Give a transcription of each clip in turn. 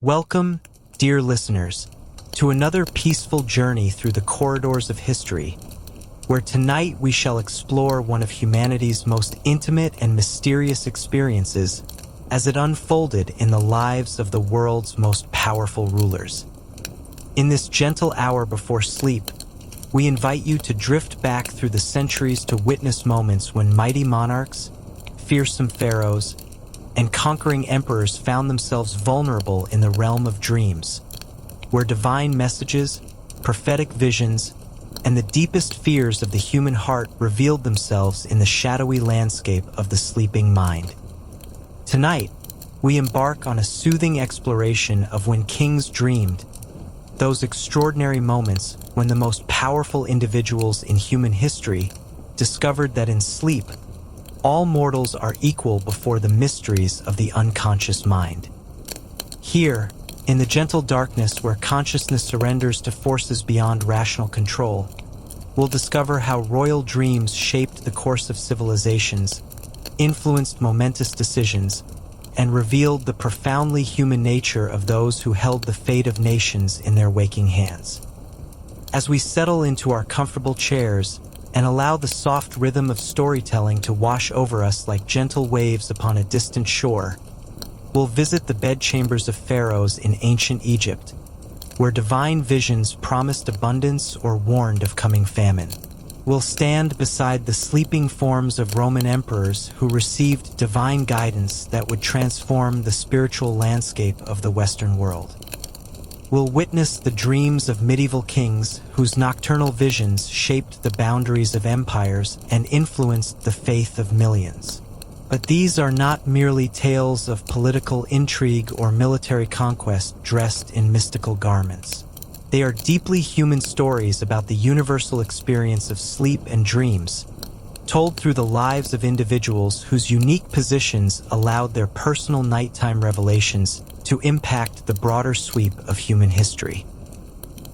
Welcome, dear listeners, to another peaceful journey through the corridors of history, where tonight we shall explore one of humanity's most intimate and mysterious experiences as it unfolded in the lives of the world's most powerful rulers. In this gentle hour before sleep, we invite you to drift back through the centuries to witness moments when mighty monarchs, fearsome pharaohs, and conquering emperors found themselves vulnerable in the realm of dreams, where divine messages, prophetic visions, and the deepest fears of the human heart revealed themselves in the shadowy landscape of the sleeping mind. Tonight, we embark on a soothing exploration of when kings dreamed, those extraordinary moments when the most powerful individuals in human history discovered that in sleep, all mortals are equal before the mysteries of the unconscious mind. Here, in the gentle darkness where consciousness surrenders to forces beyond rational control, we'll discover how royal dreams shaped the course of civilizations, influenced momentous decisions, and revealed the profoundly human nature of those who held the fate of nations in their waking hands. As we settle into our comfortable chairs and allow the soft rhythm of storytelling to wash over us like gentle waves upon a distant shore, we'll visit the bedchambers of pharaohs in ancient Egypt, where divine visions promised abundance or warned of coming famine. We'll stand beside the sleeping forms of Roman emperors who received divine guidance that would transform the spiritual landscape of the Western world. We'll witness the dreams of medieval kings whose nocturnal visions shaped the boundaries of empires and influenced the faith of millions. But these are not merely tales of political intrigue or military conquest dressed in mystical garments. They are deeply human stories about the universal experience of sleep and dreams, told through the lives of individuals whose unique positions allowed their personal nighttime revelations to impact the broader sweep of human history.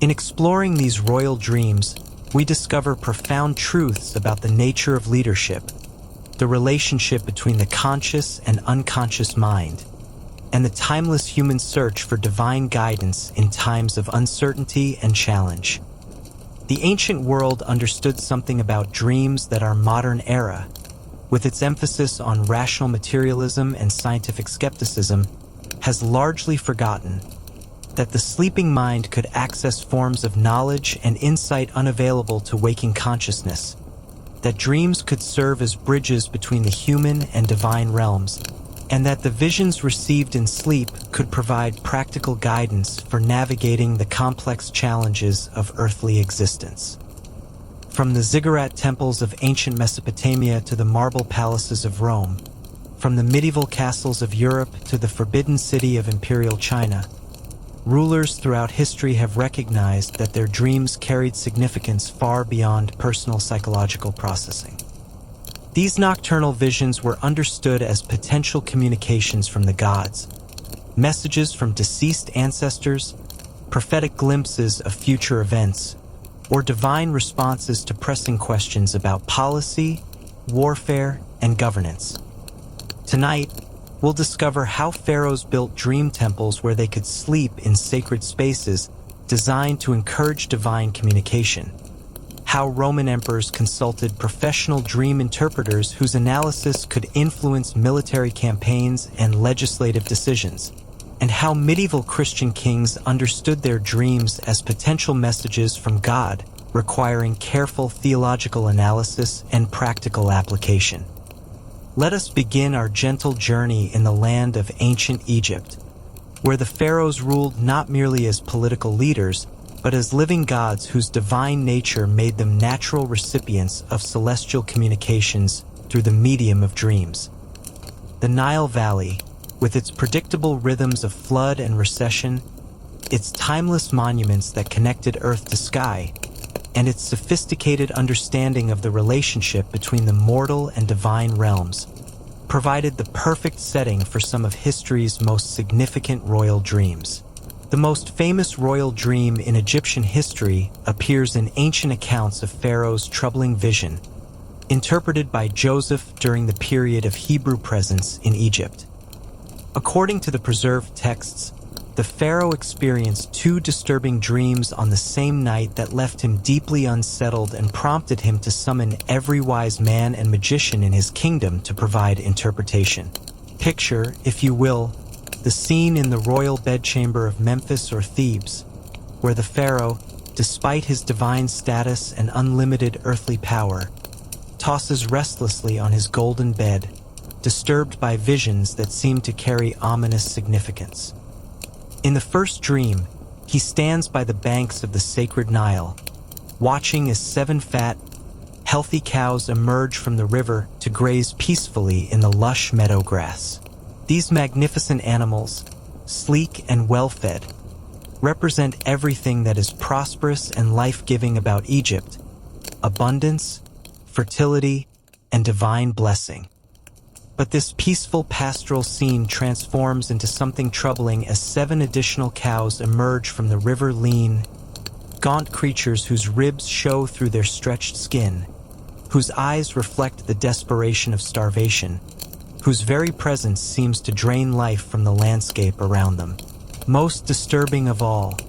In exploring these royal dreams, we discover profound truths about the nature of leadership, the relationship between the conscious and unconscious mind, and the timeless human search for divine guidance in times of uncertainty and challenge. The ancient world understood something about dreams that our modern era, with its emphasis on rational materialism and scientific skepticism, has largely forgotten. That the sleeping mind could access forms of knowledge and insight unavailable to waking consciousness, that dreams could serve as bridges between the human and divine realms, and that the visions received in sleep could provide practical guidance for navigating the complex challenges of earthly existence. From the ziggurat temples of ancient Mesopotamia to the marble palaces of Rome, from the medieval castles of Europe to the forbidden city of imperial China, rulers throughout history have recognized that their dreams carried significance far beyond personal psychological processing. These nocturnal visions were understood as potential communications from the gods, messages from deceased ancestors, prophetic glimpses of future events, or divine responses to pressing questions about policy, warfare, and governance. Tonight, we'll discover how pharaohs built dream temples where they could sleep in sacred spaces designed to encourage divine communication, how Roman emperors consulted professional dream interpreters whose analysis could influence military campaigns and legislative decisions, and how medieval Christian kings understood their dreams as potential messages from God, requiring careful theological analysis and practical application. Let us begin our gentle journey in the land of ancient Egypt, where the pharaohs ruled not merely as political leaders, but as living gods whose divine nature made them natural recipients of celestial communications through the medium of dreams. The Nile Valley, with its predictable rhythms of flood and recession, its timeless monuments that connected earth to sky, and its sophisticated understanding of the relationship between the mortal and divine realms, provided the perfect setting for some of history's most significant royal dreams. The most famous royal dream in Egyptian history appears in ancient accounts of Pharaoh's troubling vision, interpreted by Joseph during the period of Hebrew presence in Egypt. According to the preserved texts, The pharaoh experienced two disturbing dreams on the same night that left him deeply unsettled and prompted him to summon every wise man and magician in his kingdom to provide interpretation. Picture, if you will, the scene in the royal bedchamber of Memphis or Thebes, where the pharaoh, despite his divine status and unlimited earthly power, tosses restlessly on his golden bed, disturbed by visions that seem to carry ominous significance. In the first dream, he stands by the banks of the sacred Nile, watching as 7 fat, healthy cows emerge from the river to graze peacefully in the lush meadow grass. These magnificent animals, sleek and well-fed, represent everything that is prosperous and life-giving about Egypt: abundance, fertility, and divine blessing. But this peaceful pastoral scene transforms into something troubling as 7 additional cows emerge from the river, lean, gaunt creatures whose ribs show through their stretched skin, whose eyes reflect the desperation of starvation, whose very presence seems to drain life from the landscape around them. Most disturbing of all,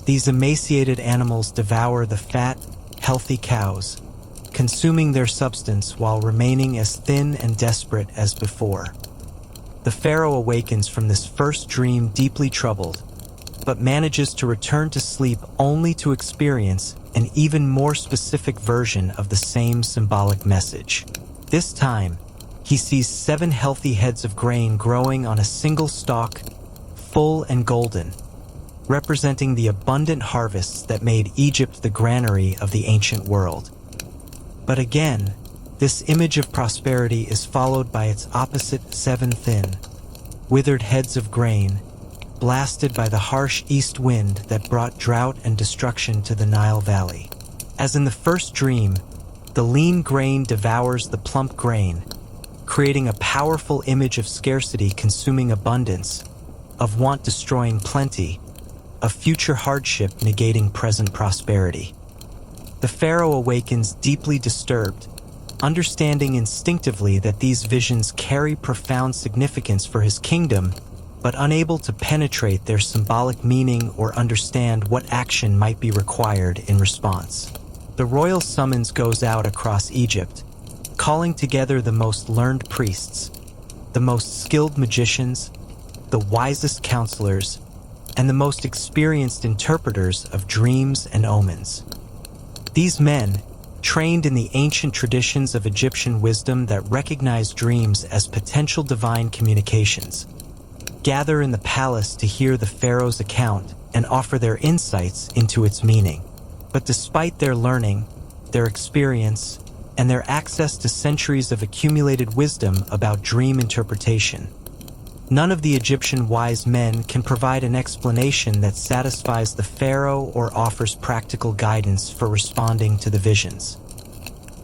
these emaciated animals devour the fat, healthy cows, consuming their substance while remaining as thin and desperate as before. The pharaoh awakens from this first dream deeply troubled, but manages to return to sleep only to experience an even more specific version of the same symbolic message. This time, he sees 7 healthy heads of grain growing on a single stalk, full and golden, representing the abundant harvests that made Egypt the granary of the ancient world. But again, this image of prosperity is followed by its opposite: 7 thin, withered heads of grain, blasted by the harsh east wind that brought drought and destruction to the Nile Valley. As in the first dream, the lean grain devours the plump grain, creating a powerful image of scarcity consuming abundance, of want destroying plenty, of future hardship negating present prosperity. The pharaoh awakens deeply disturbed, understanding instinctively that these visions carry profound significance for his kingdom, but unable to penetrate their symbolic meaning or understand what action might be required in response. The royal summons goes out across Egypt, calling together the most learned priests, the most skilled magicians, the wisest counselors, and the most experienced interpreters of dreams and omens. These men, trained in the ancient traditions of Egyptian wisdom that recognize dreams as potential divine communications, gather in the palace to hear the pharaoh's account and offer their insights into its meaning. But despite their learning, their experience, and their access to centuries of accumulated wisdom about dream interpretation, none of the Egyptian wise men can provide an explanation that satisfies the pharaoh or offers practical guidance for responding to the visions.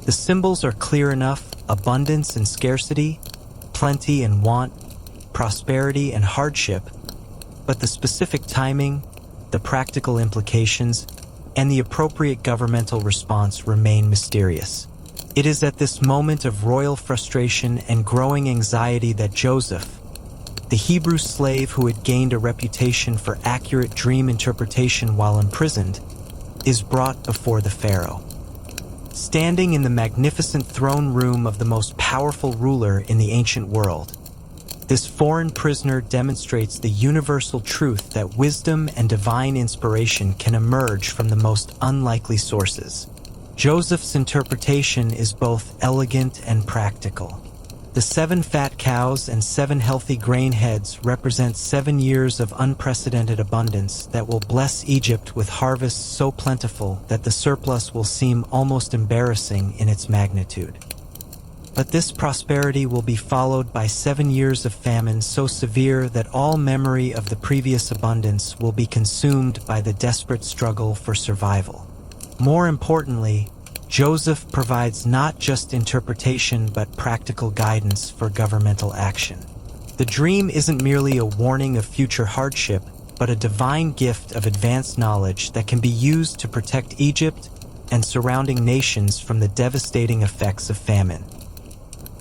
The symbols are clear enough: abundance and scarcity, plenty and want, prosperity and hardship, but the specific timing, the practical implications, and the appropriate governmental response remain mysterious. It is at this moment of royal frustration and growing anxiety that Joseph, the Hebrew slave who had gained a reputation for accurate dream interpretation while imprisoned, is brought before the pharaoh. Standing in the magnificent throne room of the most powerful ruler in the ancient world, this foreign prisoner demonstrates the universal truth that wisdom and divine inspiration can emerge from the most unlikely sources. Joseph's interpretation is both elegant and practical. The 7 fat cows and 7 healthy grain heads represent 7 years of unprecedented abundance that will bless Egypt with harvests so plentiful that the surplus will seem almost embarrassing in its magnitude. But this prosperity will be followed by 7 years of famine so severe that all memory of the previous abundance will be consumed by the desperate struggle for survival. More importantly, Joseph provides not just interpretation but practical guidance for governmental action. The dream isn't merely a warning of future hardship, but a divine gift of advanced knowledge that can be used to protect Egypt and surrounding nations from the devastating effects of famine.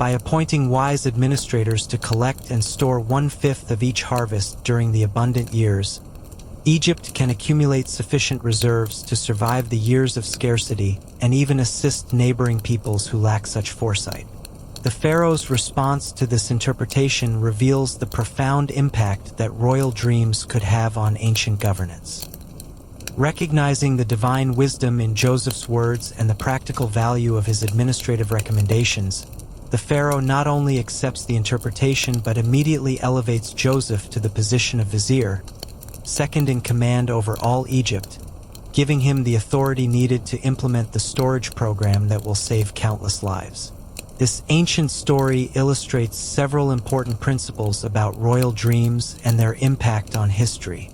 by appointing wise administrators to collect and store 1/5 of each harvest during the abundant years, Egypt can accumulate sufficient reserves to survive the years of scarcity and even assist neighboring peoples who lack such foresight. The pharaoh's response to this interpretation reveals the profound impact that royal dreams could have on ancient governance. Recognizing the divine wisdom in Joseph's words and the practical value of his administrative recommendations, the pharaoh not only accepts the interpretation but immediately elevates Joseph to the position of vizier, second in command over all Egypt, giving him the authority needed to implement the storage program that will save countless lives. This ancient story illustrates several important principles about royal dreams and their impact on history.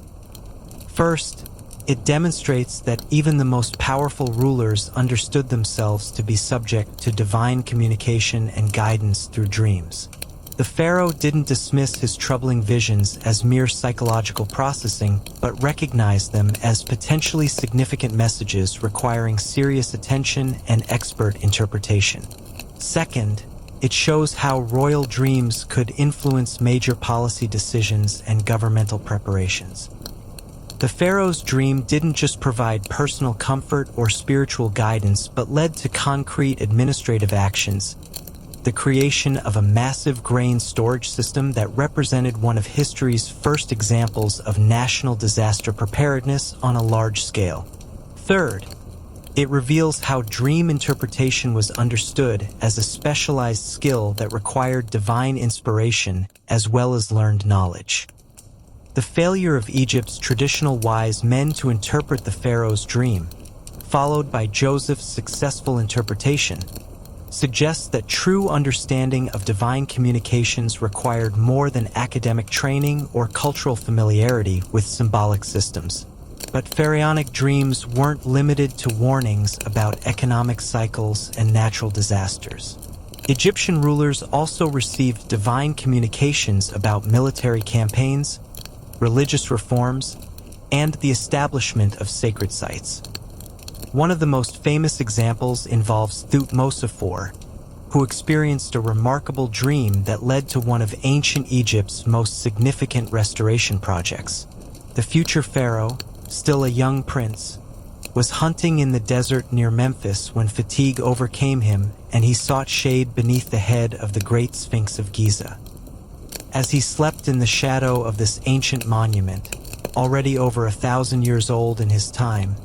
First, it demonstrates that even the most powerful rulers understood themselves to be subject to divine communication and guidance through dreams. The pharaoh didn't dismiss his troubling visions as mere psychological processing, but recognized them as potentially significant messages requiring serious attention and expert interpretation. Second, it shows how royal dreams could influence major policy decisions and governmental preparations. The pharaoh's dream didn't just provide personal comfort or spiritual guidance, but led to concrete administrative actions. The creation of a massive grain storage system that represented one of history's first examples of national disaster preparedness on a large scale. Third, it reveals how dream interpretation was understood as a specialized skill that required divine inspiration as well as learned knowledge. The failure of Egypt's traditional wise men to interpret the pharaoh's dream, followed by Joseph's successful interpretation, suggests that true understanding of divine communications required more than academic training or cultural familiarity with symbolic systems. But pharaonic dreams weren't limited to warnings about economic cycles and natural disasters. Egyptian rulers also received divine communications about military campaigns, religious reforms, and the establishment of sacred sites. One of the most famous examples involves Thutmose IV, who experienced a remarkable dream that led to one of ancient Egypt's most significant restoration projects. The future pharaoh, still a young prince, was hunting in the desert near Memphis when fatigue overcame him and he sought shade beneath the head of the Great Sphinx of Giza. As he slept in the shadow of this ancient monument, already over 1,000 years old in his time,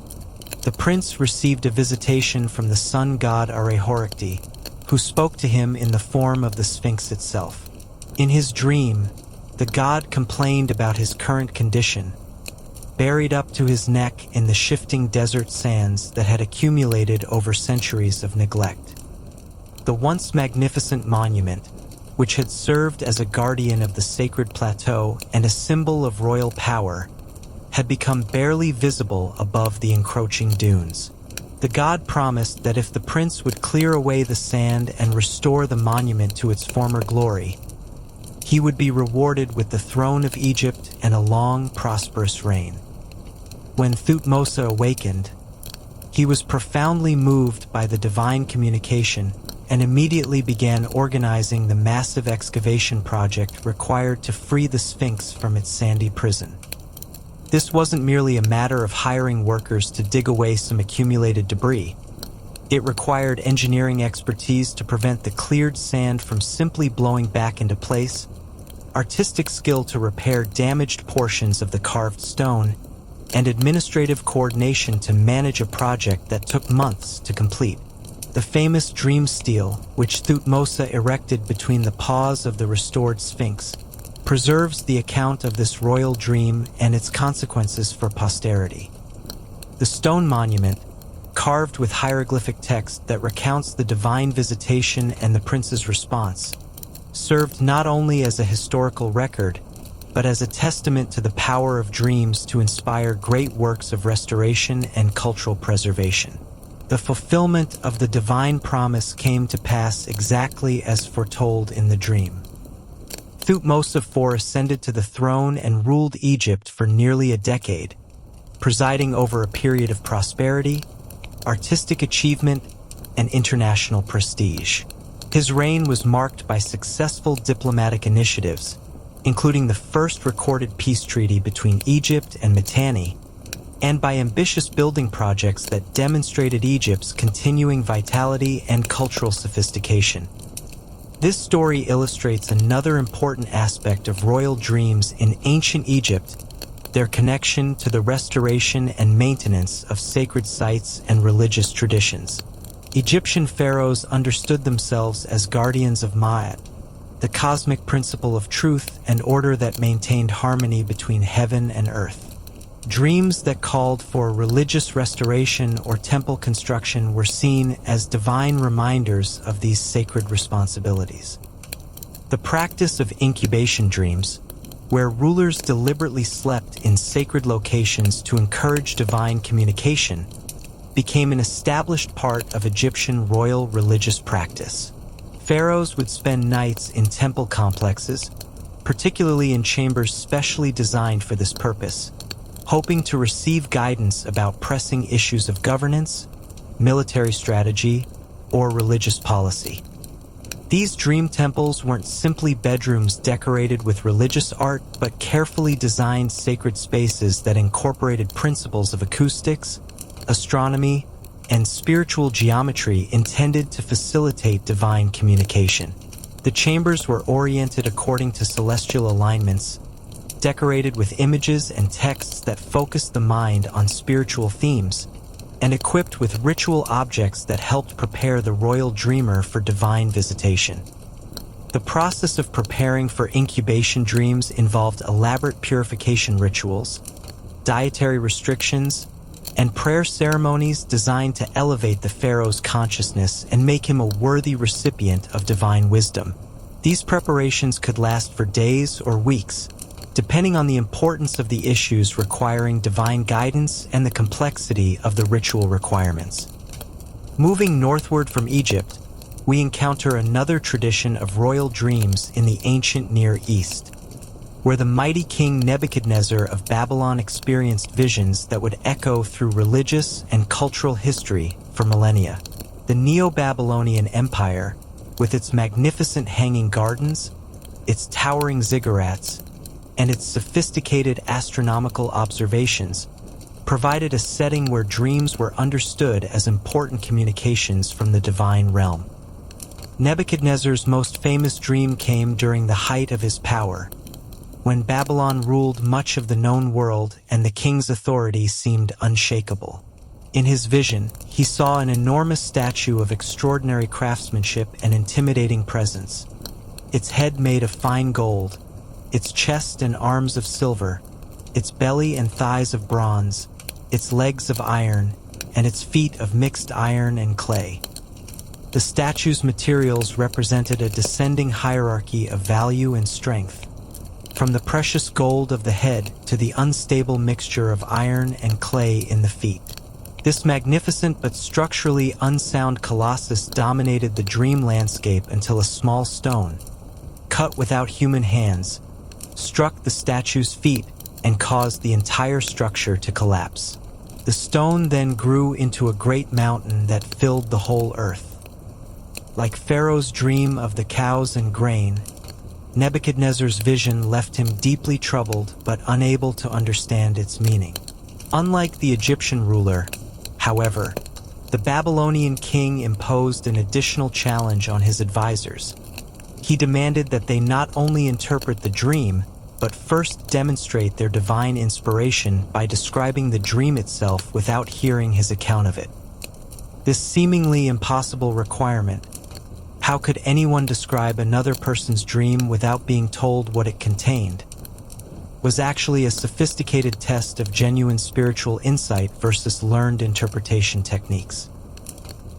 the prince received a visitation from the sun god Arehorikti, who spoke to him in the form of the Sphinx itself. In his dream, the god complained about his current condition, buried up to his neck in the shifting desert sands that had accumulated over centuries of neglect. The once magnificent monument, which had served as a guardian of the sacred plateau and a symbol of royal power, had become barely visible above the encroaching dunes. The god promised that if the prince would clear away the sand and restore the monument to its former glory, he would be rewarded with the throne of Egypt and a long, prosperous reign. When Thutmose awakened, he was profoundly moved by the divine communication and immediately began organizing the massive excavation project required to free the Sphinx from its sandy prison. This wasn't merely a matter of hiring workers to dig away some accumulated debris. It required engineering expertise to prevent the cleared sand from simply blowing back into place, artistic skill to repair damaged portions of the carved stone, and administrative coordination to manage a project that took months to complete. The famous dream stele, which Thutmose erected between the paws of the restored Sphinx, preserves the account of this royal dream and its consequences for posterity. The stone monument, carved with hieroglyphic text that recounts the divine visitation and the prince's response, served not only as a historical record, but as a testament to the power of dreams to inspire great works of restoration and cultural preservation. The fulfillment of the divine promise came to pass exactly as foretold in the dream. Thutmose IV ascended to the throne and ruled Egypt for nearly a decade, presiding over a period of prosperity, artistic achievement, and international prestige. His reign was marked by successful diplomatic initiatives, including the first recorded peace treaty between Egypt and Mitanni, and by ambitious building projects that demonstrated Egypt's continuing vitality and cultural sophistication. This story illustrates another important aspect of royal dreams in ancient Egypt: their connection to the restoration and maintenance of sacred sites and religious traditions. Egyptian pharaohs understood themselves as guardians of Ma'at, the cosmic principle of truth and order that maintained harmony between heaven and earth. Dreams that called for religious restoration or temple construction were seen as divine reminders of these sacred responsibilities. The practice of incubation dreams, where rulers deliberately slept in sacred locations to encourage divine communication, became an established part of Egyptian royal religious practice. Pharaohs would spend nights in temple complexes, particularly in chambers specially designed for this purpose, hoping to receive guidance about pressing issues of governance, military strategy, or religious policy. These dream temples weren't simply bedrooms decorated with religious art, but carefully designed sacred spaces that incorporated principles of acoustics, astronomy, and spiritual geometry intended to facilitate divine communication. The chambers were oriented according to celestial alignments, decorated with images and texts that focused the mind on spiritual themes, and equipped with ritual objects that helped prepare the royal dreamer for divine visitation. The process of preparing for incubation dreams involved elaborate purification rituals, dietary restrictions, and prayer ceremonies designed to elevate the pharaoh's consciousness and make him a worthy recipient of divine wisdom. These preparations could last for days or weeks, depending on the importance of the issues requiring divine guidance and the complexity of the ritual requirements. Moving northward from Egypt, we encounter another tradition of royal dreams in the ancient Near East, where the mighty king Nebuchadnezzar of Babylon experienced visions that would echo through religious and cultural history for millennia. The Neo-Babylonian Empire, with its magnificent hanging gardens, its towering ziggurats, and its sophisticated astronomical observations, provided a setting where dreams were understood as important communications from the divine realm. Nebuchadnezzar's most famous dream came during the height of his power, when Babylon ruled much of the known world and the king's authority seemed unshakable. In his vision, he saw an enormous statue of extraordinary craftsmanship and intimidating presence, its head made of fine gold, its chest and arms of silver, its belly and thighs of bronze, its legs of iron, and its feet of mixed iron and clay. The statue's materials represented a descending hierarchy of value and strength, from the precious gold of the head to the unstable mixture of iron and clay in the feet. This magnificent but structurally unsound colossus dominated the dream landscape until a small stone, cut without human hands, struck the statue's feet and caused the entire structure to collapse. The stone then grew into a great mountain that filled the whole earth. Like Pharaoh's dream of the cows and grain, Nebuchadnezzar's vision left him deeply troubled but unable to understand its meaning. Unlike the Egyptian ruler, however, the Babylonian king imposed an additional challenge on his advisors. He demanded that they not only interpret the dream, but first demonstrate their divine inspiration by describing the dream itself without hearing his account of it. This seemingly impossible requirement, how could anyone describe another person's dream without being told what it contained, was actually a sophisticated test of genuine spiritual insight versus learned interpretation techniques.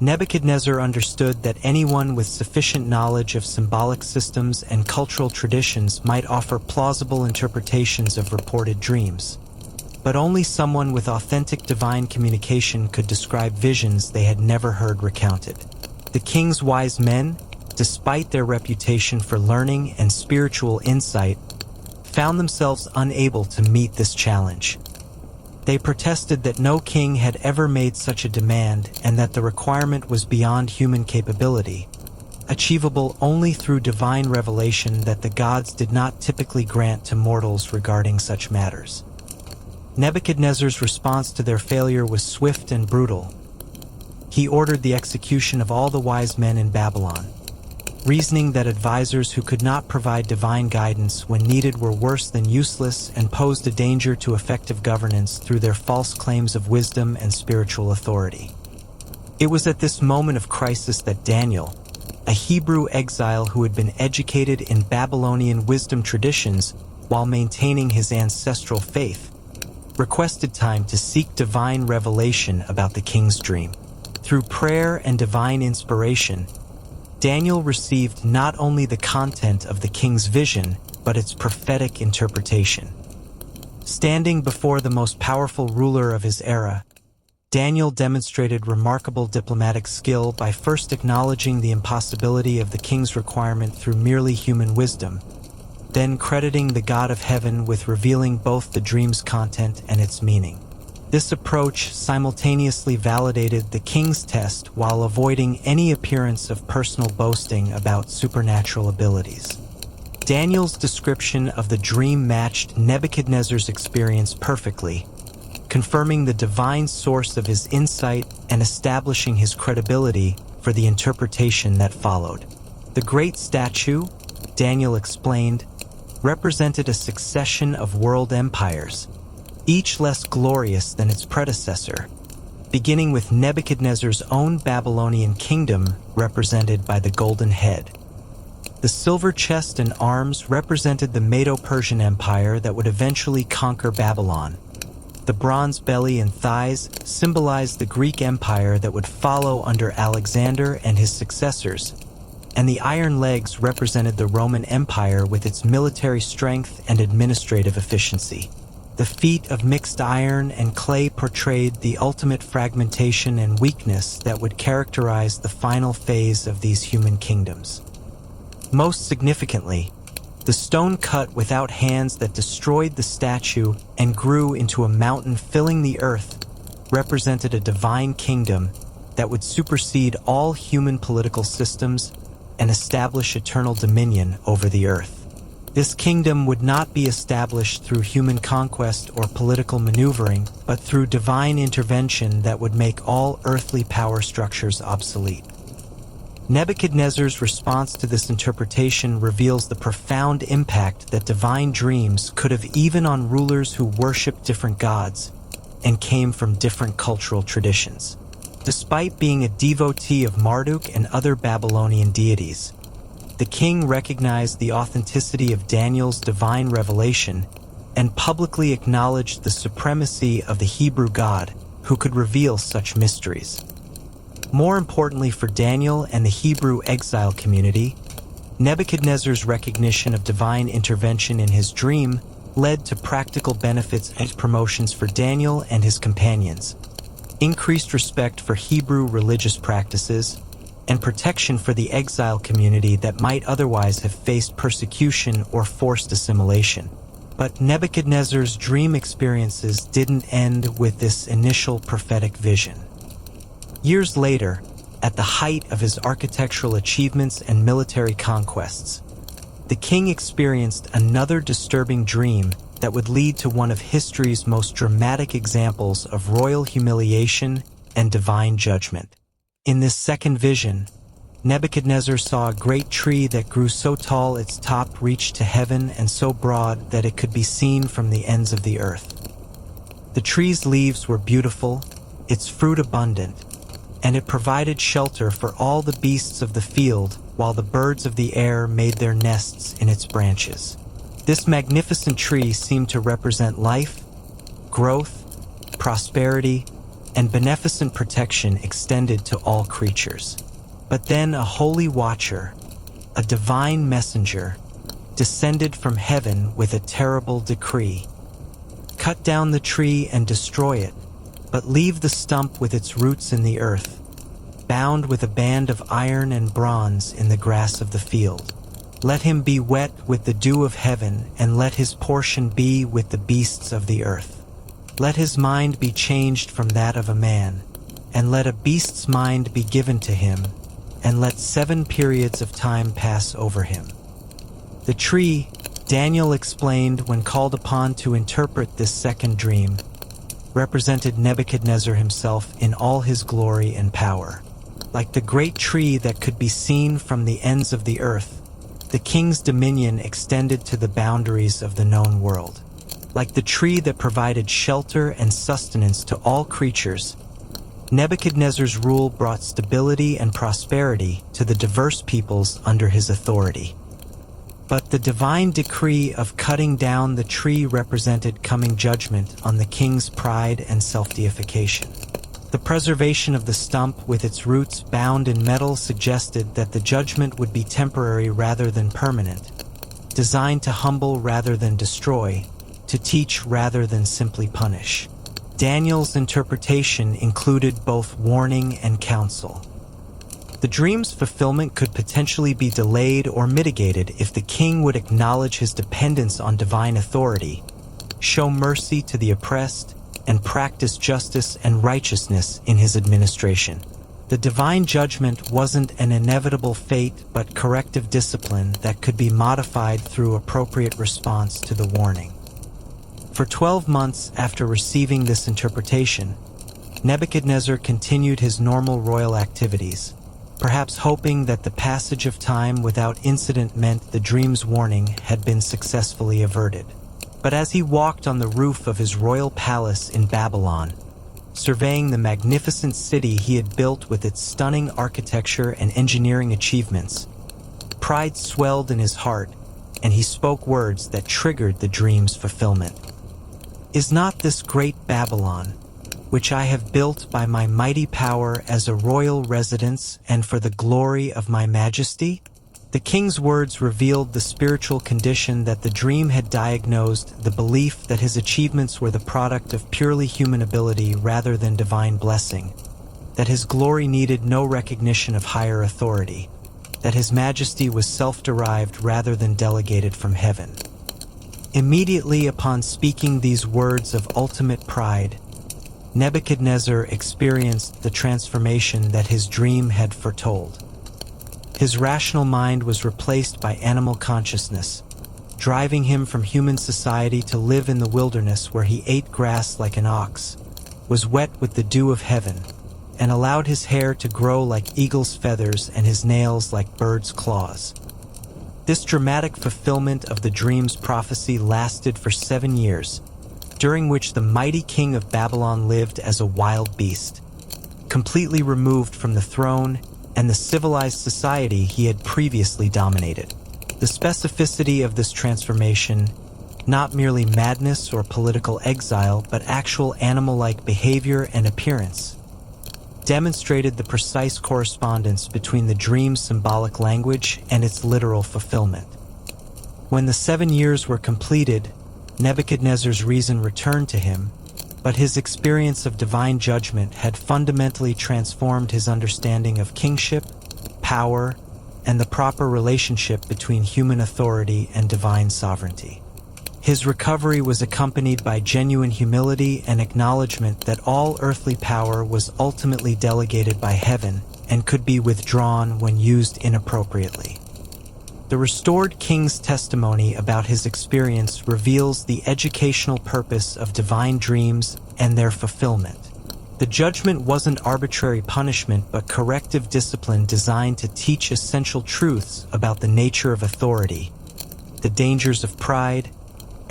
Nebuchadnezzar understood that anyone with sufficient knowledge of symbolic systems and cultural traditions might offer plausible interpretations of reported dreams, but only someone with authentic divine communication could describe visions they had never heard recounted. The king's wise men, despite their reputation for learning and spiritual insight, found themselves unable to meet this challenge. They protested that no king had ever made such a demand and that the requirement was beyond human capability, achievable only through divine revelation that the gods did not typically grant to mortals regarding such matters. Nebuchadnezzar's response to their failure was swift and brutal. He ordered the execution of all the wise men in Babylon, reasoning that advisors who could not provide divine guidance when needed were worse than useless and posed a danger to effective governance through their false claims of wisdom and spiritual authority. It was at this moment of crisis that Daniel, a Hebrew exile who had been educated in Babylonian wisdom traditions while maintaining his ancestral faith, requested time to seek divine revelation about the king's dream. Through prayer and divine inspiration, Daniel received not only the content of the king's vision, but its prophetic interpretation. Standing before the most powerful ruler of his era, Daniel demonstrated remarkable diplomatic skill by first acknowledging the impossibility of the king's requirement through merely human wisdom, then crediting the God of heaven with revealing both the dream's content and its meaning. This approach simultaneously validated the king's test while avoiding any appearance of personal boasting about supernatural abilities. Daniel's description of the dream matched Nebuchadnezzar's experience perfectly, confirming the divine source of his insight and establishing his credibility for the interpretation that followed. The great statue, Daniel explained, represented a succession of world empires, each less glorious than its predecessor, beginning with Nebuchadnezzar's own Babylonian kingdom represented by the golden head. The silver chest and arms represented the Medo-Persian Empire that would eventually conquer Babylon. The bronze belly and thighs symbolized the Greek Empire that would follow under Alexander and his successors, and the iron legs represented the Roman Empire with its military strength and administrative efficiency. The feet of mixed iron and clay portrayed the ultimate fragmentation and weakness that would characterize the final phase of these human kingdoms. Most significantly, the stone cut without hands that destroyed the statue and grew into a mountain filling the earth represented a divine kingdom that would supersede all human political systems and establish eternal dominion over the earth. This kingdom would not be established through human conquest or political maneuvering, but through divine intervention that would make all earthly power structures obsolete. Nebuchadnezzar's response to this interpretation reveals the profound impact that divine dreams could have even on rulers who worshiped different gods and came from different cultural traditions. Despite being a devotee of Marduk and other Babylonian deities, the king recognized the authenticity of Daniel's divine revelation and publicly acknowledged the supremacy of the Hebrew God who could reveal such mysteries. More importantly for Daniel and the Hebrew exile community, Nebuchadnezzar's recognition of divine intervention in his dream led to practical benefits and promotions for Daniel and his companions, increased respect for Hebrew religious practices, and protection for the exile community that might otherwise have faced persecution or forced assimilation. But Nebuchadnezzar's dream experiences didn't end with this initial prophetic vision. Years later, at the height of his architectural achievements and military conquests, the king experienced another disturbing dream that would lead to one of history's most dramatic examples of royal humiliation and divine judgment. In this second vision, Nebuchadnezzar saw a great tree that grew so tall its top reached to heaven and so broad that it could be seen from the ends of the earth. The tree's leaves were beautiful, its fruit abundant, and it provided shelter for all the beasts of the field while the birds of the air made their nests in its branches. This magnificent tree seemed to represent life, growth, prosperity, and beneficent protection extended to all creatures. But then a holy watcher, a divine messenger, descended from heaven with a terrible decree. Cut down the tree and destroy it, but leave the stump with its roots in the earth, bound with a band of iron and bronze in the grass of the field. Let him be wet with the dew of heaven, and let his portion be with the beasts of the earth. Let his mind be changed from that of a man, and let a beast's mind be given to him, and let 7 periods of time pass over him. The tree, Daniel explained when called upon to interpret this second dream, represented Nebuchadnezzar himself in all his glory and power. Like the great tree that could be seen from the ends of the earth, the king's dominion extended to the boundaries of the known world. Like the tree that provided shelter and sustenance to all creatures, Nebuchadnezzar's rule brought stability and prosperity to the diverse peoples under his authority. But the divine decree of cutting down the tree represented coming judgment on the king's pride and self-deification. The preservation of the stump with its roots bound in metal suggested that the judgment would be temporary rather than permanent, designed to humble rather than destroy, to teach rather than simply punish. Daniel's interpretation included both warning and counsel. The dream's fulfillment could potentially be delayed or mitigated if the king would acknowledge his dependence on divine authority, show mercy to the oppressed, and practice justice and righteousness in his administration. The divine judgment wasn't an inevitable fate but corrective discipline that could be modified through appropriate response to the warning. For 12 months after receiving this interpretation, Nebuchadnezzar continued his normal royal activities, perhaps hoping that the passage of time without incident meant the dream's warning had been successfully averted. But as he walked on the roof of his royal palace in Babylon, surveying the magnificent city he had built with its stunning architecture and engineering achievements, pride swelled in his heart, and he spoke words that triggered the dream's fulfillment. "Is not this great Babylon, which I have built by my mighty power as a royal residence and for the glory of my majesty?" The king's words revealed the spiritual condition that the dream had diagnosed, the belief that his achievements were the product of purely human ability rather than divine blessing, that his glory needed no recognition of higher authority, that his majesty was self-derived rather than delegated from heaven. Immediately upon speaking these words of ultimate pride, Nebuchadnezzar experienced the transformation that his dream had foretold. His rational mind was replaced by animal consciousness, driving him from human society to live in the wilderness where he ate grass like an ox, was wet with the dew of heaven, and allowed his hair to grow like eagle's feathers and his nails like bird's claws. This dramatic fulfillment of the dream's prophecy lasted for 7 years, during which the mighty king of Babylon lived as a wild beast, completely removed from the throne and the civilized society he had previously dominated. The specificity of this transformation, not merely madness or political exile, but actual animal-like behavior and appearance, demonstrated the precise correspondence between the dream's symbolic language and its literal fulfillment. When the 7 years were completed, Nebuchadnezzar's reason returned to him, but his experience of divine judgment had fundamentally transformed his understanding of kingship, power, and the proper relationship between human authority and divine sovereignty. His recovery was accompanied by genuine humility and acknowledgement that all earthly power was ultimately delegated by heaven and could be withdrawn when used inappropriately. The restored king's testimony about his experience reveals the educational purpose of divine dreams and their fulfillment. The judgment wasn't arbitrary punishment but corrective discipline designed to teach essential truths about the nature of authority, the dangers of pride,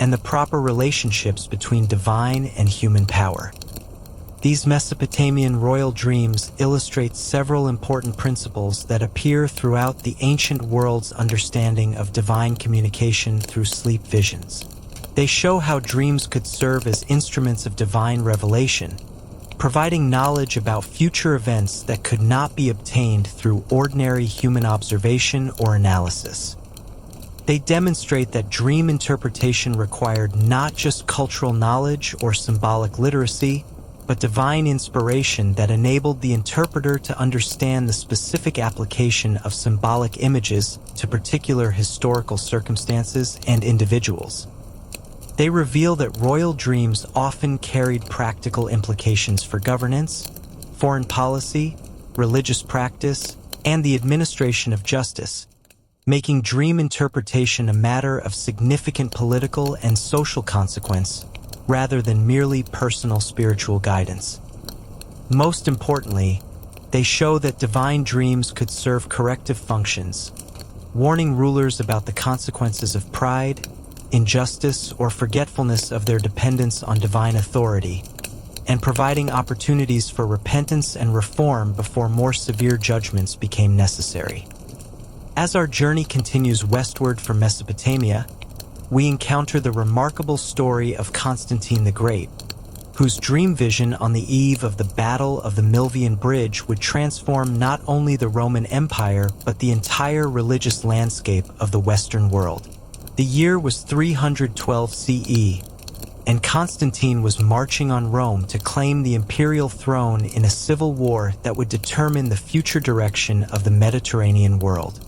and the proper relationships between divine and human power. These Mesopotamian royal dreams illustrate several important principles that appear throughout the ancient world's understanding of divine communication through sleep visions. They show how dreams could serve as instruments of divine revelation, providing knowledge about future events that could not be obtained through ordinary human observation or analysis. They demonstrate that dream interpretation required not just cultural knowledge or symbolic literacy, but divine inspiration that enabled the interpreter to understand the specific application of symbolic images to particular historical circumstances and individuals. They reveal that royal dreams often carried practical implications for governance, foreign policy, religious practice, and the administration of justice, making dream interpretation a matter of significant political and social consequence rather than merely personal spiritual guidance. Most importantly, they show that divine dreams could serve corrective functions, warning rulers about the consequences of pride, injustice, or forgetfulness of their dependence on divine authority, and providing opportunities for repentance and reform before more severe judgments became necessary. As our journey continues westward from Mesopotamia, we encounter the remarkable story of Constantine the Great, whose dream vision on the eve of the Battle of the Milvian Bridge would transform not only the Roman Empire but the entire religious landscape of the Western world. The year was 312 CE, and Constantine was marching on Rome to claim the imperial throne in a civil war that would determine the future direction of the Mediterranean world.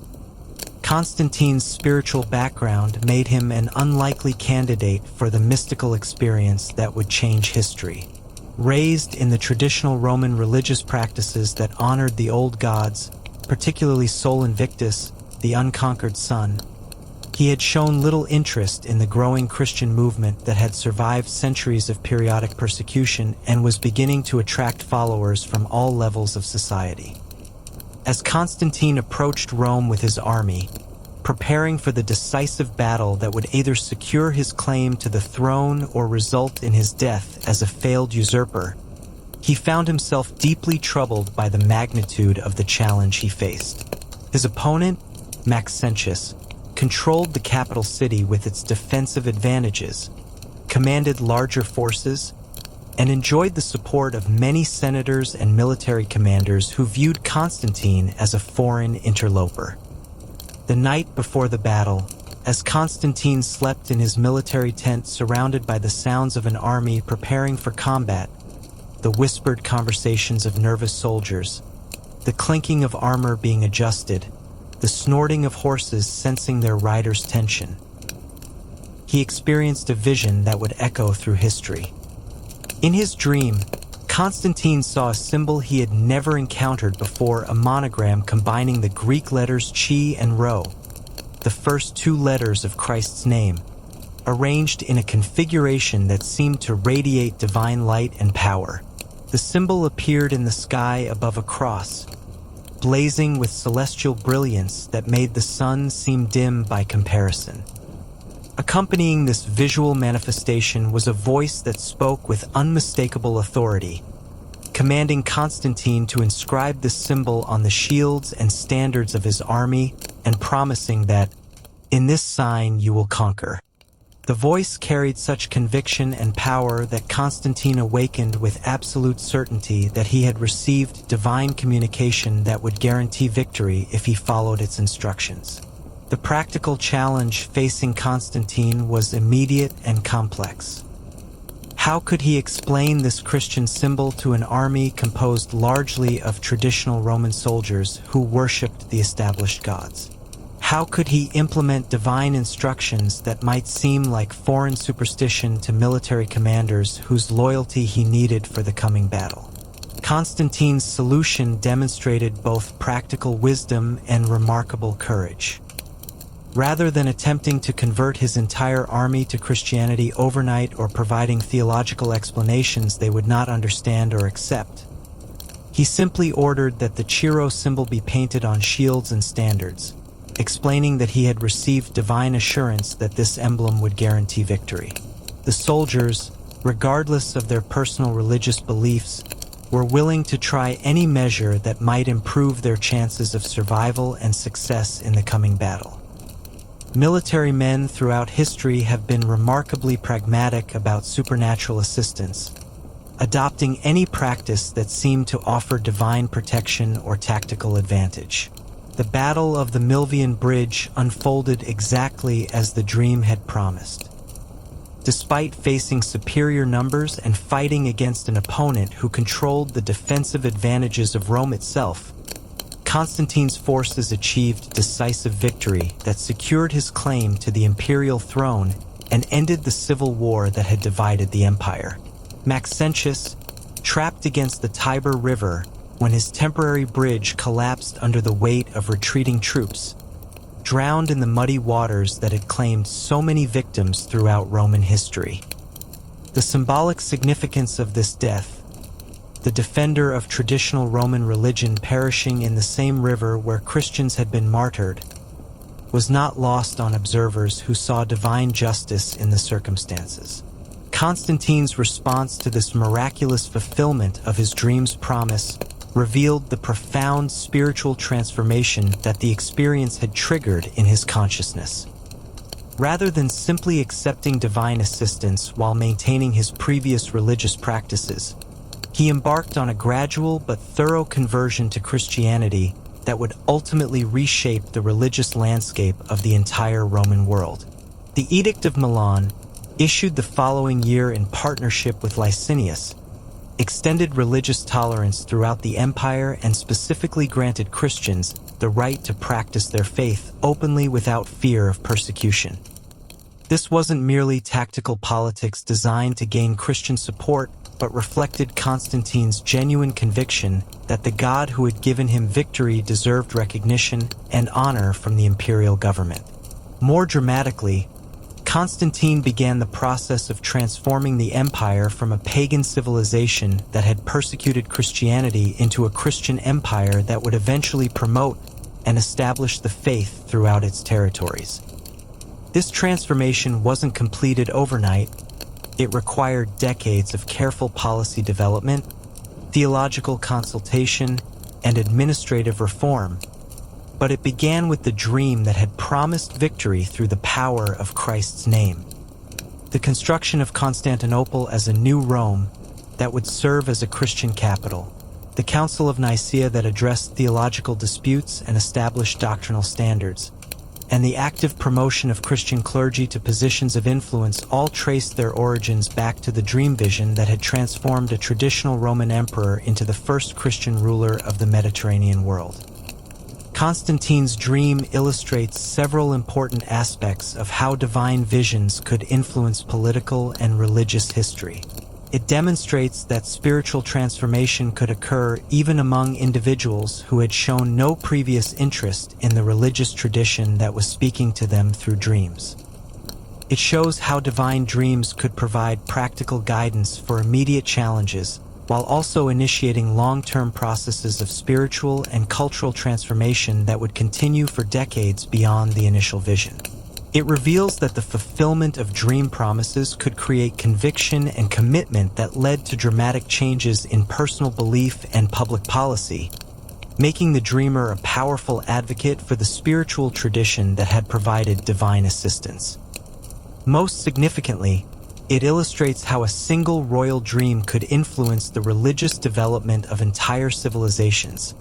Constantine's spiritual background made him an unlikely candidate for the mystical experience that would change history. Raised in the traditional Roman religious practices that honored the old gods, particularly Sol Invictus, the unconquered sun, he had shown little interest in the growing Christian movement that had survived centuries of periodic persecution and was beginning to attract followers from all levels of society. As Constantine approached Rome with his army, preparing for the decisive battle that would either secure his claim to the throne or result in his death as a failed usurper, he found himself deeply troubled by the magnitude of the challenge he faced. His opponent, Maxentius, controlled the capital city with its defensive advantages, commanded larger forces, and enjoyed the support of many senators and military commanders who viewed Constantine as a foreign interloper. The night before the battle, as Constantine slept in his military tent surrounded by the sounds of an army preparing for combat, the whispered conversations of nervous soldiers, the clinking of armor being adjusted, the snorting of horses sensing their riders' tension, he experienced a vision that would echo through history. In his dream, Constantine saw a symbol he had never encountered before, a monogram combining the Greek letters chi and rho, the first two letters of Christ's name, arranged in a configuration that seemed to radiate divine light and power. The symbol appeared in the sky above a cross, blazing with celestial brilliance that made the sun seem dim by comparison. Accompanying this visual manifestation was a voice that spoke with unmistakable authority, commanding Constantine to inscribe the symbol on the shields and standards of his army and promising that, "In this sign you will conquer." The voice carried such conviction and power that Constantine awakened with absolute certainty that he had received divine communication that would guarantee victory if he followed its instructions. The practical challenge facing Constantine was immediate and complex. How could he explain this Christian symbol to an army composed largely of traditional Roman soldiers who worshipped the established gods? How could he implement divine instructions that might seem like foreign superstition to military commanders whose loyalty he needed for the coming battle? Constantine's solution demonstrated both practical wisdom and remarkable courage. Rather than attempting to convert his entire army to Christianity overnight or providing theological explanations they would not understand or accept, he simply ordered that the Chi symbol be painted on shields and standards, explaining that he had received divine assurance that this emblem would guarantee victory. The soldiers, regardless of their personal religious beliefs, were willing to try any measure that might improve their chances of survival and success in the coming battle. Military men throughout history have been remarkably pragmatic about supernatural assistance, adopting any practice that seemed to offer divine protection or tactical advantage. The Battle of the Milvian Bridge unfolded exactly as the dream had promised. Despite facing superior numbers and fighting against an opponent who controlled the defensive advantages of Rome itself, Constantine's forces achieved decisive victory that secured his claim to the imperial throne and ended the civil war that had divided the empire. Maxentius, trapped against the Tiber River, when his temporary bridge collapsed under the weight of retreating troops, drowned in the muddy waters that had claimed so many victims throughout Roman history. The symbolic significance of this death, the defender of traditional Roman religion perishing in the same river where Christians had been martyred, was not lost on observers who saw divine justice in the circumstances. Constantine's response to this miraculous fulfillment of his dream's promise revealed the profound spiritual transformation that the experience had triggered in his consciousness. Rather than simply accepting divine assistance while maintaining his previous religious practices, he embarked on a gradual but thorough conversion to Christianity that would ultimately reshape the religious landscape of the entire Roman world. The Edict of Milan, issued the following year in partnership with Licinius, extended religious tolerance throughout the empire and specifically granted Christians the right to practice their faith openly without fear of persecution. This wasn't merely tactical politics designed to gain Christian support, but reflected Constantine's genuine conviction that the God who had given him victory deserved recognition and honor from the imperial government. More dramatically, Constantine began the process of transforming the empire from a pagan civilization that had persecuted Christianity into a Christian empire that would eventually promote and establish the faith throughout its territories. This transformation wasn't completed overnight. It required decades of careful policy development, theological consultation, and administrative reform, but it began with the dream that had promised victory through the power of Christ's name. The construction of Constantinople as a new Rome that would serve as a Christian capital, the Council of Nicaea that addressed theological disputes and established doctrinal standards, and the active promotion of Christian clergy to positions of influence all traced their origins back to the dream vision that had transformed a traditional Roman emperor into the first Christian ruler of the Mediterranean world. Constantine's dream illustrates several important aspects of how divine visions could influence political and religious history. It demonstrates that spiritual transformation could occur even among individuals who had shown no previous interest in the religious tradition that was speaking to them through dreams. It shows how divine dreams could provide practical guidance for immediate challenges, while also initiating long-term processes of spiritual and cultural transformation that would continue for decades beyond the initial vision. It reveals that the fulfillment of dream promises could create conviction and commitment that led to dramatic changes in personal belief and public policy, making the dreamer a powerful advocate for the spiritual tradition that had provided divine assistance. Most significantly, it illustrates how a single royal dream could influence the religious development of entire civilizations,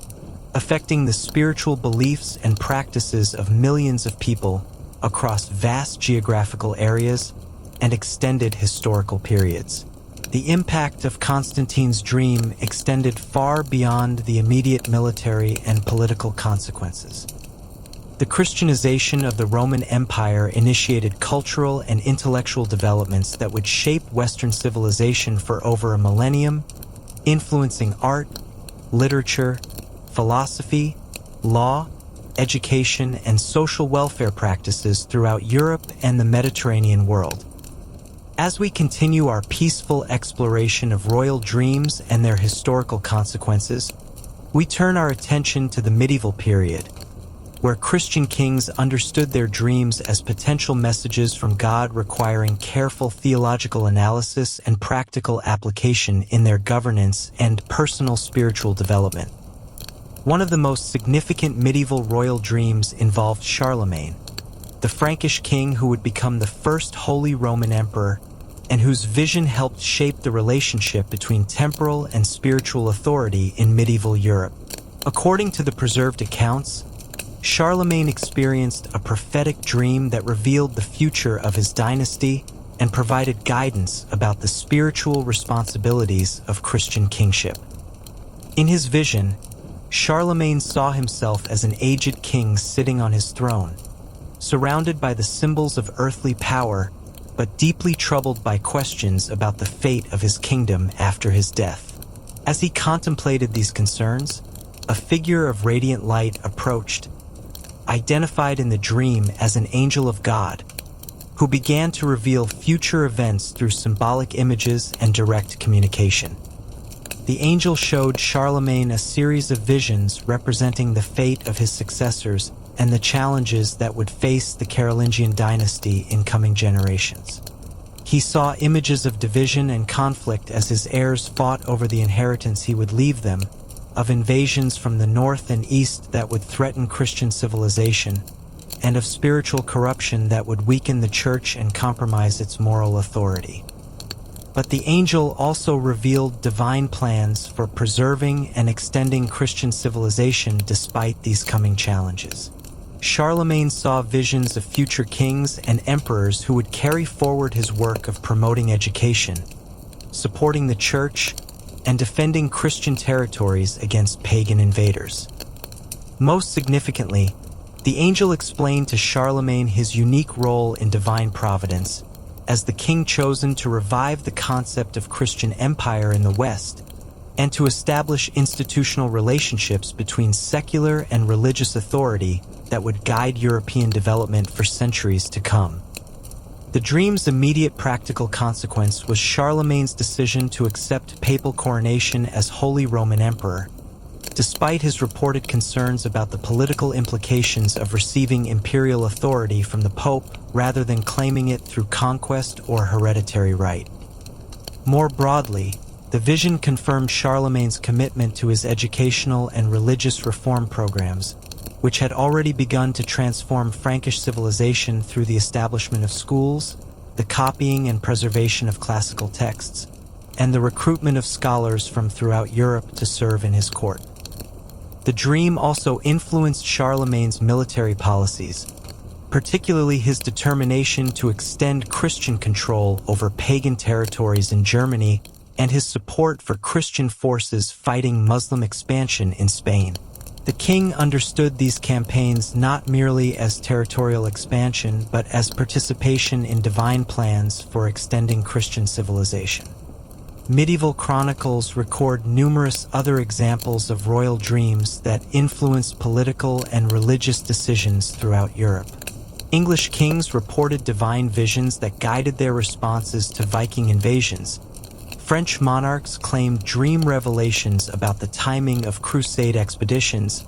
affecting the spiritual beliefs and practices of millions of people across vast geographical areas and extended historical periods. The impact of Constantine's dream extended far beyond the immediate military and political consequences. The Christianization of the Roman Empire initiated cultural and intellectual developments that would shape Western civilization for over a millennium, influencing art, literature, philosophy, law, education, and social welfare practices throughout Europe and the Mediterranean world. As we continue our peaceful exploration of royal dreams and their historical consequences, we turn our attention to the medieval period, where Christian kings understood their dreams as potential messages from God requiring careful theological analysis and practical application in their governance and personal spiritual development. One of the most significant medieval royal dreams involved Charlemagne, the Frankish king who would become the first Holy Roman Emperor and whose vision helped shape the relationship between temporal and spiritual authority in medieval Europe. According to the preserved accounts, Charlemagne experienced a prophetic dream that revealed the future of his dynasty and provided guidance about the spiritual responsibilities of Christian kingship. In his vision, Charlemagne saw himself as an aged king sitting on his throne, surrounded by the symbols of earthly power, but deeply troubled by questions about the fate of his kingdom after his death. As he contemplated these concerns, a figure of radiant light approached, identified in the dream as an angel of God, who began to reveal future events through symbolic images and direct communication. The angel showed Charlemagne a series of visions representing the fate of his successors and the challenges that would face the Carolingian dynasty in coming generations. He saw images of division and conflict as his heirs fought over the inheritance he would leave them, of invasions from the north and east that would threaten Christian civilization, and of spiritual corruption that would weaken the church and compromise its moral authority. But the angel also revealed divine plans for preserving and extending Christian civilization despite these coming challenges. Charlemagne saw visions of future kings and emperors who would carry forward his work of promoting education, supporting the church, and defending Christian territories against pagan invaders. Most significantly, the angel explained to Charlemagne his unique role in divine providence as the king chosen to revive the concept of Christian empire in the West and to establish institutional relationships between secular and religious authority that would guide European development for centuries to come. The dream's immediate practical consequence was Charlemagne's decision to accept papal coronation as Holy Roman Emperor, despite his reported concerns about the political implications of receiving imperial authority from the Pope rather than claiming it through conquest or hereditary right. More broadly, the vision confirmed Charlemagne's commitment to his educational and religious reform programs, which had already begun to transform Frankish civilization through the establishment of schools, the copying and preservation of classical texts, and the recruitment of scholars from throughout Europe to serve in his court. The dream also influenced Charlemagne's military policies, particularly his determination to extend Christian control over pagan territories in Germany and his support for Christian forces fighting Muslim expansion in Spain. The king understood these campaigns not merely as territorial expansion, but as participation in divine plans for extending Christian civilization. Medieval chronicles record numerous other examples of royal dreams that influenced political and religious decisions throughout Europe. English kings reported divine visions that guided their responses to Viking invasions. French monarchs claimed dream revelations about the timing of crusade expeditions,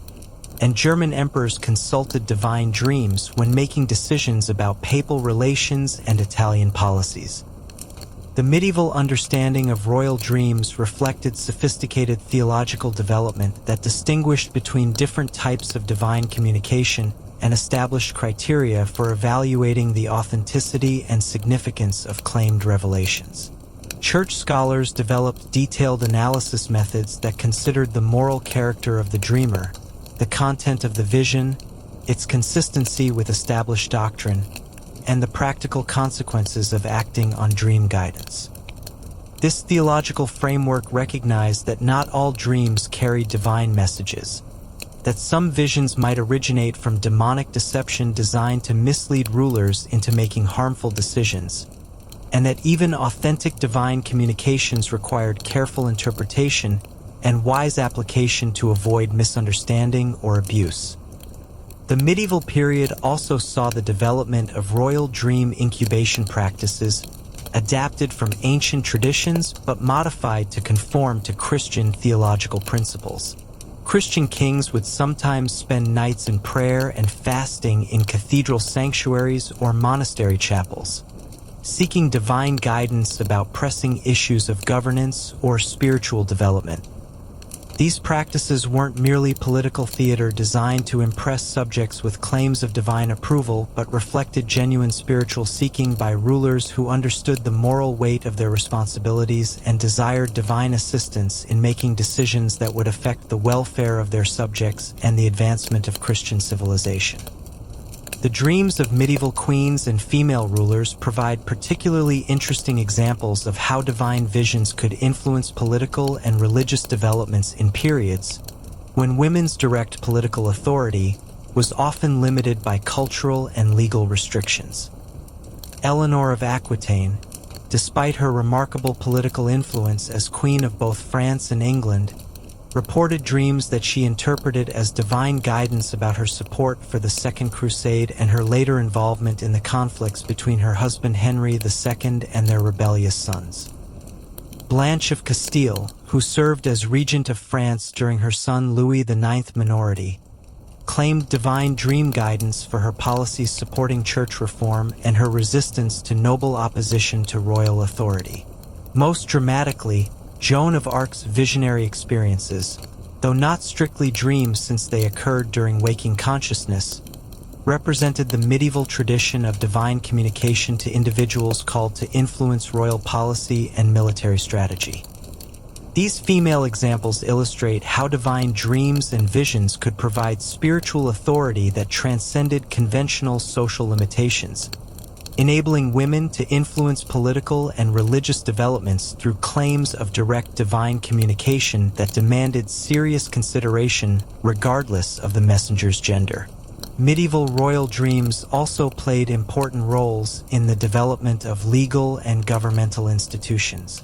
and German emperors consulted divine dreams when making decisions about papal relations and Italian policies. The medieval understanding of royal dreams reflected sophisticated theological development that distinguished between different types of divine communication and established criteria for evaluating the authenticity and significance of claimed revelations. Church scholars developed detailed analysis methods that considered the moral character of the dreamer, the content of the vision, its consistency with established doctrine, and the practical consequences of acting on dream guidance. This theological framework recognized that not all dreams carry divine messages, that some visions might originate from demonic deception designed to mislead rulers into making harmful decisions, and that even authentic divine communications required careful interpretation and wise application to avoid misunderstanding or abuse. The medieval period also saw the development of royal dream incubation practices, adapted from ancient traditions but modified to conform to Christian theological principles. Christian kings would sometimes spend nights in prayer and fasting in cathedral sanctuaries or monastery chapels, seeking divine guidance about pressing issues of governance or spiritual development. These practices weren't merely political theater designed to impress subjects with claims of divine approval, but reflected genuine spiritual seeking by rulers who understood the moral weight of their responsibilities and desired divine assistance in making decisions that would affect the welfare of their subjects and the advancement of Christian civilization. The dreams of medieval queens and female rulers provide particularly interesting examples of how divine visions could influence political and religious developments in periods when women's direct political authority was often limited by cultural and legal restrictions. Eleanor of Aquitaine, despite her remarkable political influence as Queen of both France and England, reported dreams that she interpreted as divine guidance about her support for the Second Crusade and her later involvement in the conflicts between her husband Henry II and their rebellious sons. Blanche of Castile, who served as regent of France during her son Louis IX minority, claimed divine dream guidance for her policies supporting church reform and her resistance to noble opposition to royal authority. Most dramatically, Joan of Arc's visionary experiences, though not strictly dreams since they occurred during waking consciousness, represented the medieval tradition of divine communication to individuals called to influence royal policy and military strategy. These female examples illustrate how divine dreams and visions could provide spiritual authority that transcended conventional social limitations, enabling women to influence political and religious developments through claims of direct divine communication that demanded serious consideration regardless of the messenger's gender. Medieval royal dreams also played important roles in the development of legal and governmental institutions.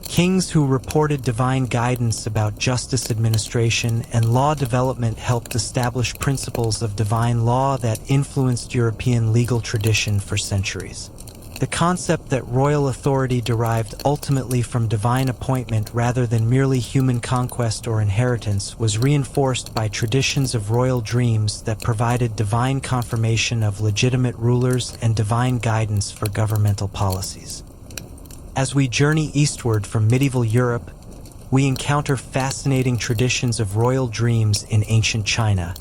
Kings who reported divine guidance about justice administration and law development helped establish principles of divine law that influenced European legal tradition for centuries. The concept that royal authority derived ultimately from divine appointment rather than merely human conquest or inheritance was reinforced by traditions of royal dreams that provided divine confirmation of legitimate rulers and divine guidance for governmental policies. As we journey eastward from medieval Europe, we encounter fascinating traditions of royal dreams in ancient China,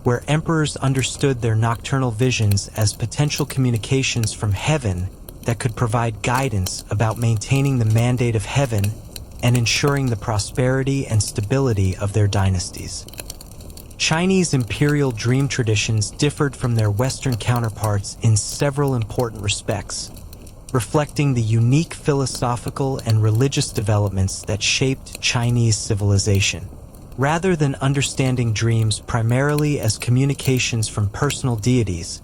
where emperors understood their nocturnal visions as potential communications from heaven that could provide guidance about maintaining the mandate of heaven and ensuring the prosperity and stability of their dynasties. Chinese imperial dream traditions differed from their Western counterparts in several important respects, reflecting the unique philosophical and religious developments that shaped Chinese civilization. Rather than understanding dreams primarily as communications from personal deities,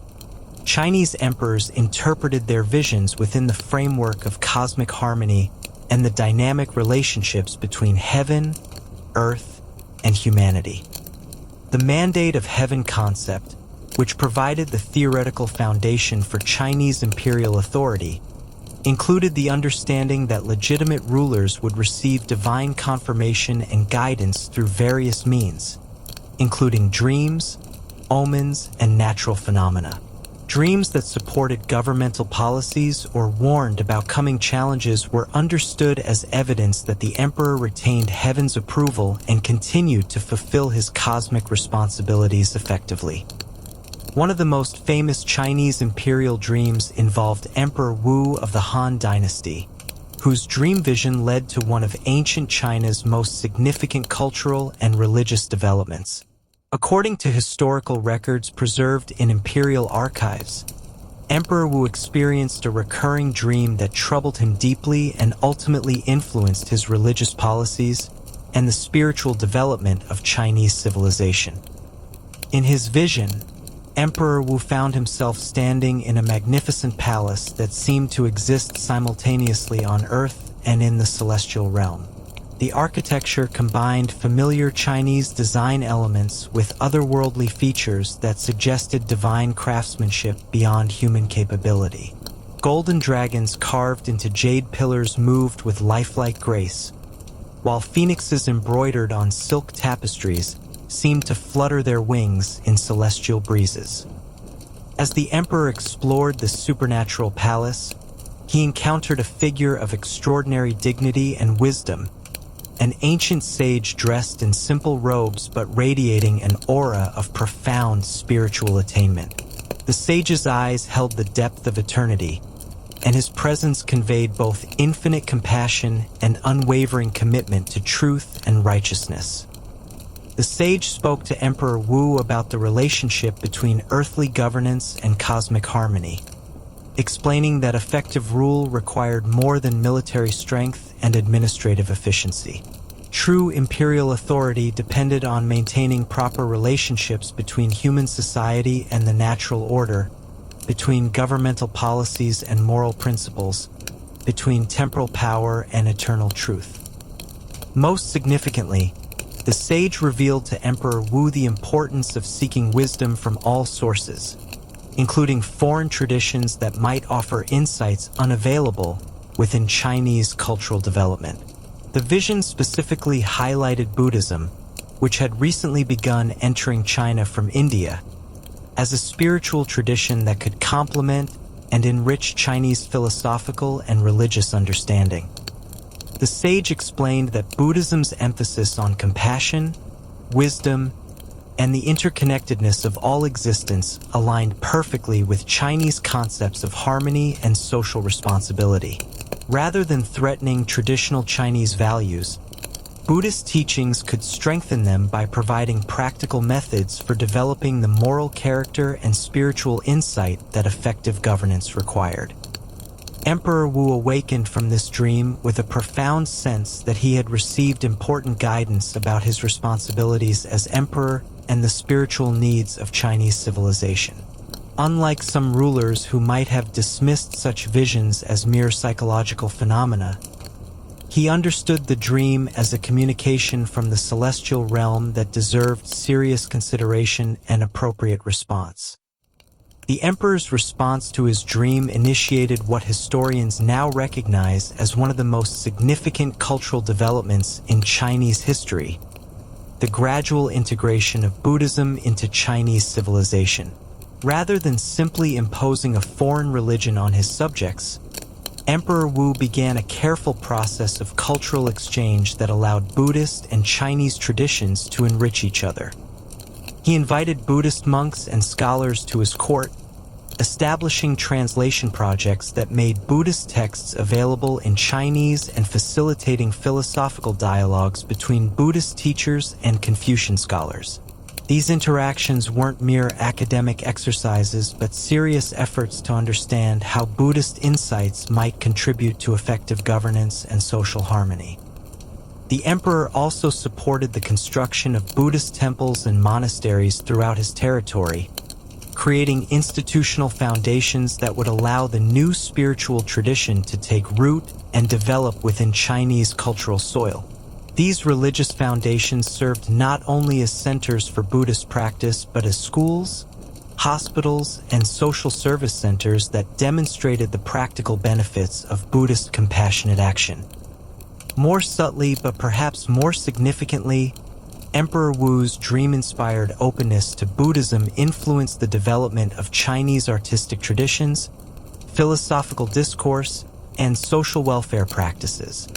Chinese emperors interpreted their visions within the framework of cosmic harmony and the dynamic relationships between heaven, earth, and humanity. The mandate of heaven concept, which provided the theoretical foundation for Chinese imperial authority, included the understanding that legitimate rulers would receive divine confirmation and guidance through various means, including dreams, omens, and natural phenomena. Dreams that supported governmental policies or warned about coming challenges were understood as evidence that the emperor retained heaven's approval and continued to fulfill his cosmic responsibilities effectively. One of the most famous Chinese imperial dreams involved Emperor Wu of the Han Dynasty, whose dream vision led to one of ancient China's most significant cultural and religious developments. According to historical records preserved in imperial archives, Emperor Wu experienced a recurring dream that troubled him deeply and ultimately influenced his religious policies and the spiritual development of Chinese civilization. In his vision, Emperor Wu found himself standing in a magnificent palace that seemed to exist simultaneously on Earth and in the celestial realm. The architecture combined familiar Chinese design elements with otherworldly features that suggested divine craftsmanship beyond human capability. Golden dragons carved into jade pillars moved with lifelike grace, while phoenixes embroidered on silk tapestries seemed to flutter their wings in celestial breezes. As the emperor explored the supernatural palace, he encountered a figure of extraordinary dignity and wisdom, an ancient sage dressed in simple robes but radiating an aura of profound spiritual attainment. The sage's eyes held the depth of eternity, and his presence conveyed both infinite compassion and unwavering commitment to truth and righteousness. The sage spoke to Emperor Wu about the relationship between earthly governance and cosmic harmony, explaining that effective rule required more than military strength and administrative efficiency. True imperial authority depended on maintaining proper relationships between human society and the natural order, between governmental policies and moral principles, between temporal power and eternal truth. Most significantly, the sage revealed to Emperor Wu the importance of seeking wisdom from all sources, including foreign traditions that might offer insights unavailable within Chinese cultural development. The vision specifically highlighted Buddhism, which had recently begun entering China from India, as a spiritual tradition that could complement and enrich Chinese philosophical and religious understanding. The sage explained that Buddhism's emphasis on compassion, wisdom, and the interconnectedness of all existence aligned perfectly with Chinese concepts of harmony and social responsibility. Rather than threatening traditional Chinese values, Buddhist teachings could strengthen them by providing practical methods for developing the moral character and spiritual insight that effective governance required. Emperor Wu awakened from this dream with a profound sense that he had received important guidance about his responsibilities as emperor and the spiritual needs of Chinese civilization. Unlike some rulers who might have dismissed such visions as mere psychological phenomena, he understood the dream as a communication from the celestial realm that deserved serious consideration and appropriate response. The emperor's response to his dream initiated what historians now recognize as one of the most significant cultural developments in Chinese history: the gradual integration of Buddhism into Chinese civilization. Rather than simply imposing a foreign religion on his subjects, Emperor Wu began a careful process of cultural exchange that allowed Buddhist and Chinese traditions to enrich each other. He invited Buddhist monks and scholars to his court, establishing translation projects that made Buddhist texts available in Chinese and facilitating philosophical dialogues between Buddhist teachers and Confucian scholars. These interactions weren't mere academic exercises, but serious efforts to understand how Buddhist insights might contribute to effective governance and social harmony. The emperor also supported the construction of Buddhist temples and monasteries throughout his territory, creating institutional foundations that would allow the new spiritual tradition to take root and develop within Chinese cultural soil. These religious foundations served not only as centers for Buddhist practice, but as schools, hospitals, and social service centers that demonstrated the practical benefits of Buddhist compassionate action. More subtly, but perhaps more significantly, Emperor Wu's dream-inspired openness to Buddhism influenced the development of Chinese artistic traditions, philosophical discourse, and social welfare practices.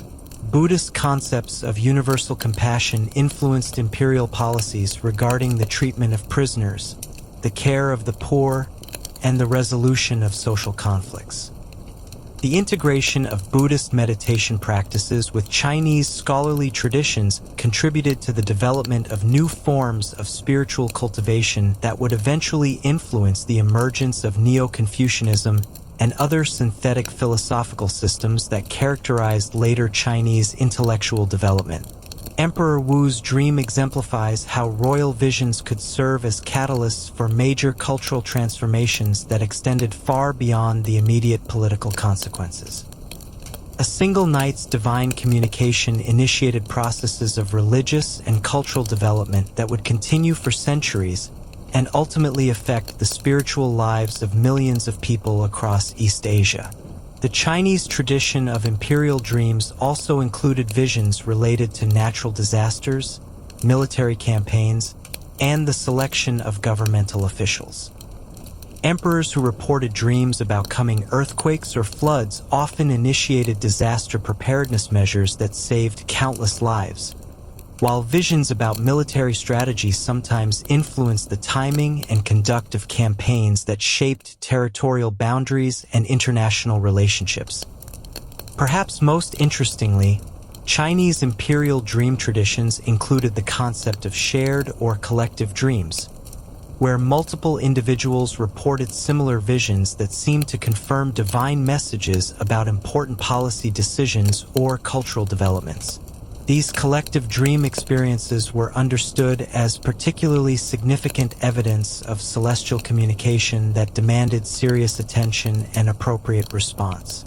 Buddhist concepts of universal compassion influenced imperial policies regarding the treatment of prisoners, the care of the poor, and the resolution of social conflicts. The integration of Buddhist meditation practices with Chinese scholarly traditions contributed to the development of new forms of spiritual cultivation that would eventually influence the emergence of Neo-Confucianism and other synthetic philosophical systems that characterized later Chinese intellectual development. Emperor Wu's dream exemplifies how royal visions could serve as catalysts for major cultural transformations that extended far beyond the immediate political consequences. A single night's divine communication initiated processes of religious and cultural development that would continue for centuries and ultimately affect the spiritual lives of millions of people across East Asia. The Chinese tradition of imperial dreams also included visions related to natural disasters, military campaigns, and the selection of governmental officials. Emperors who reported dreams about coming earthquakes or floods often initiated disaster preparedness measures that saved countless lives, while visions about military strategy sometimes influenced the timing and conduct of campaigns that shaped territorial boundaries and international relationships. Perhaps most interestingly, Chinese imperial dream traditions included the concept of shared or collective dreams, where multiple individuals reported similar visions that seemed to confirm divine messages about important policy decisions or cultural developments. These collective dream experiences were understood as particularly significant evidence of celestial communication that demanded serious attention and appropriate response.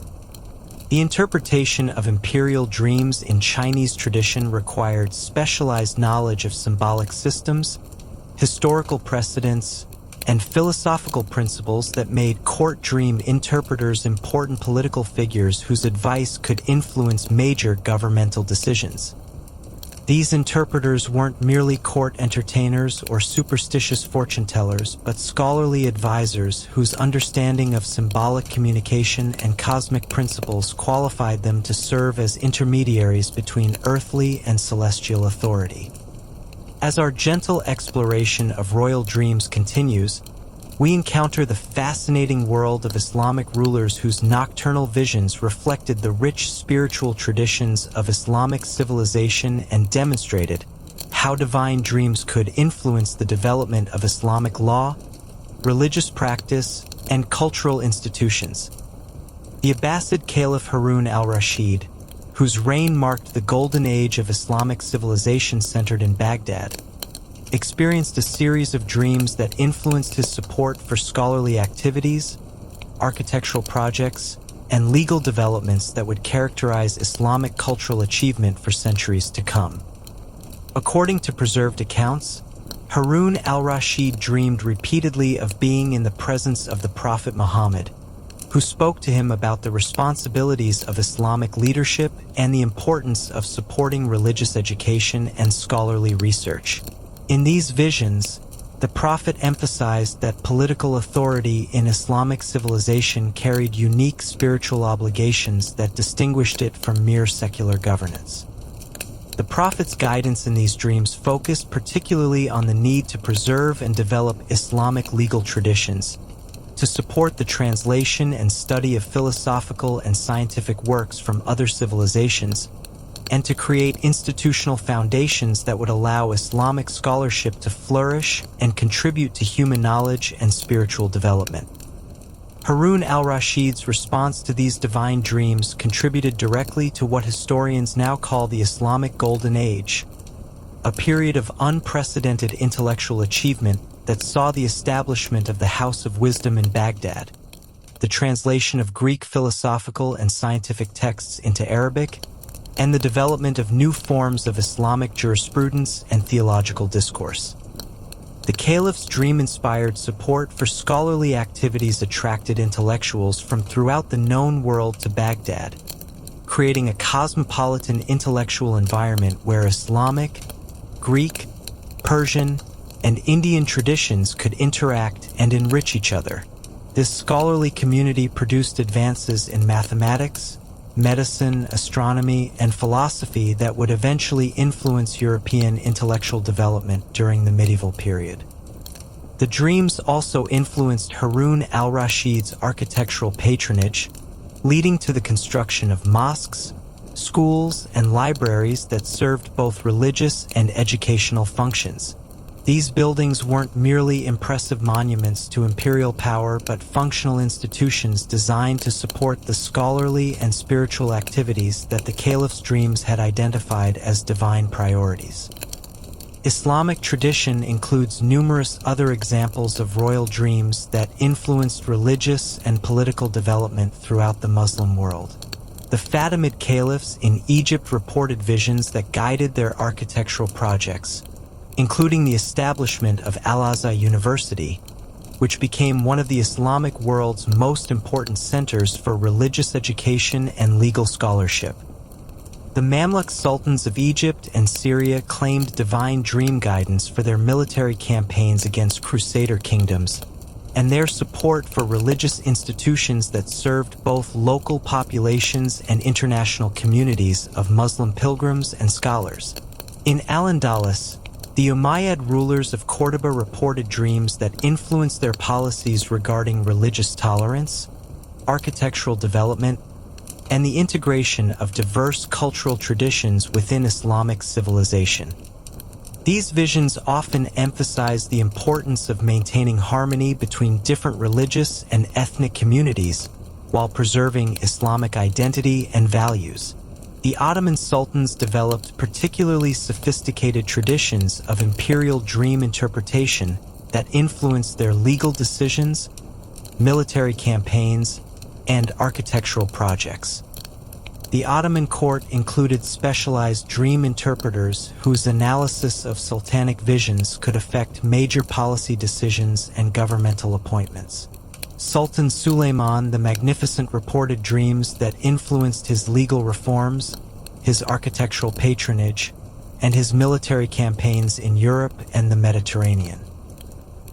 The interpretation of imperial dreams in Chinese tradition required specialized knowledge of symbolic systems, historical precedents, and philosophical principles that made court dream interpreters important political figures whose advice could influence major governmental decisions. These interpreters weren't merely court entertainers or superstitious fortune-tellers, but scholarly advisors whose understanding of symbolic communication and cosmic principles qualified them to serve as intermediaries between earthly and celestial authority. As our gentle exploration of royal dreams continues, we encounter the fascinating world of Islamic rulers whose nocturnal visions reflected the rich spiritual traditions of Islamic civilization and demonstrated how divine dreams could influence the development of Islamic law, religious practice, and cultural institutions. The Abbasid Caliph Harun al-Rashid, whose reign marked the golden age of Islamic civilization centered in Baghdad, experienced a series of dreams that influenced his support for scholarly activities, architectural projects, and legal developments that would characterize Islamic cultural achievement for centuries to come. According to preserved accounts, Harun al-Rashid dreamed repeatedly of being in the presence of the Prophet Muhammad, who spoke to him about the responsibilities of Islamic leadership and the importance of supporting religious education and scholarly research. In these visions, the Prophet emphasized that political authority in Islamic civilization carried unique spiritual obligations that distinguished it from mere secular governance. The Prophet's guidance in these dreams focused particularly on the need to preserve and develop Islamic legal traditions, to support the translation and study of philosophical and scientific works from other civilizations, and to create institutional foundations that would allow Islamic scholarship to flourish and contribute to human knowledge and spiritual development. Harun al-Rashid's response to these divine dreams contributed directly to what historians now call the Islamic Golden Age, a period of unprecedented intellectual achievement that saw the establishment of the House of Wisdom in Baghdad, the translation of Greek philosophical and scientific texts into Arabic, and the development of new forms of Islamic jurisprudence and theological discourse. The Caliph's dream-inspired support for scholarly activities attracted intellectuals from throughout the known world to Baghdad, creating a cosmopolitan intellectual environment where Islamic, Greek, Persian, and Indian traditions could interact and enrich each other. This scholarly community produced advances in mathematics, medicine, astronomy, and philosophy that would eventually influence European intellectual development during the medieval period. The dreams also influenced Harun al-Rashid's architectural patronage, leading to the construction of mosques, schools, and libraries that served both religious and educational functions. These buildings weren't merely impressive monuments to imperial power, but functional institutions designed to support the scholarly and spiritual activities that the Caliph's dreams had identified as divine priorities. Islamic tradition includes numerous other examples of royal dreams that influenced religious and political development throughout the Muslim world. The Fatimid caliphs in Egypt reported visions that guided their architectural projects, including the establishment of Al-Azhar University, which became one of the Islamic world's most important centers for religious education and legal scholarship. The Mamluk sultans of Egypt and Syria claimed divine dream guidance for their military campaigns against crusader kingdoms, and their support for religious institutions that served both local populations and international communities of Muslim pilgrims and scholars. In Al-Andalus, the Umayyad rulers of Cordoba reported dreams that influenced their policies regarding religious tolerance, architectural development, and the integration of diverse cultural traditions within Islamic civilization. These visions often emphasize the importance of maintaining harmony between different religious and ethnic communities while preserving Islamic identity and values. The Ottoman sultans developed particularly sophisticated traditions of imperial dream interpretation that influenced their legal decisions, military campaigns, and architectural projects. The Ottoman court included specialized dream interpreters whose analysis of sultanic visions could affect major policy decisions and governmental appointments. Sultan Suleiman the Magnificent reported dreams that influenced his legal reforms, his architectural patronage, and his military campaigns in Europe and the Mediterranean.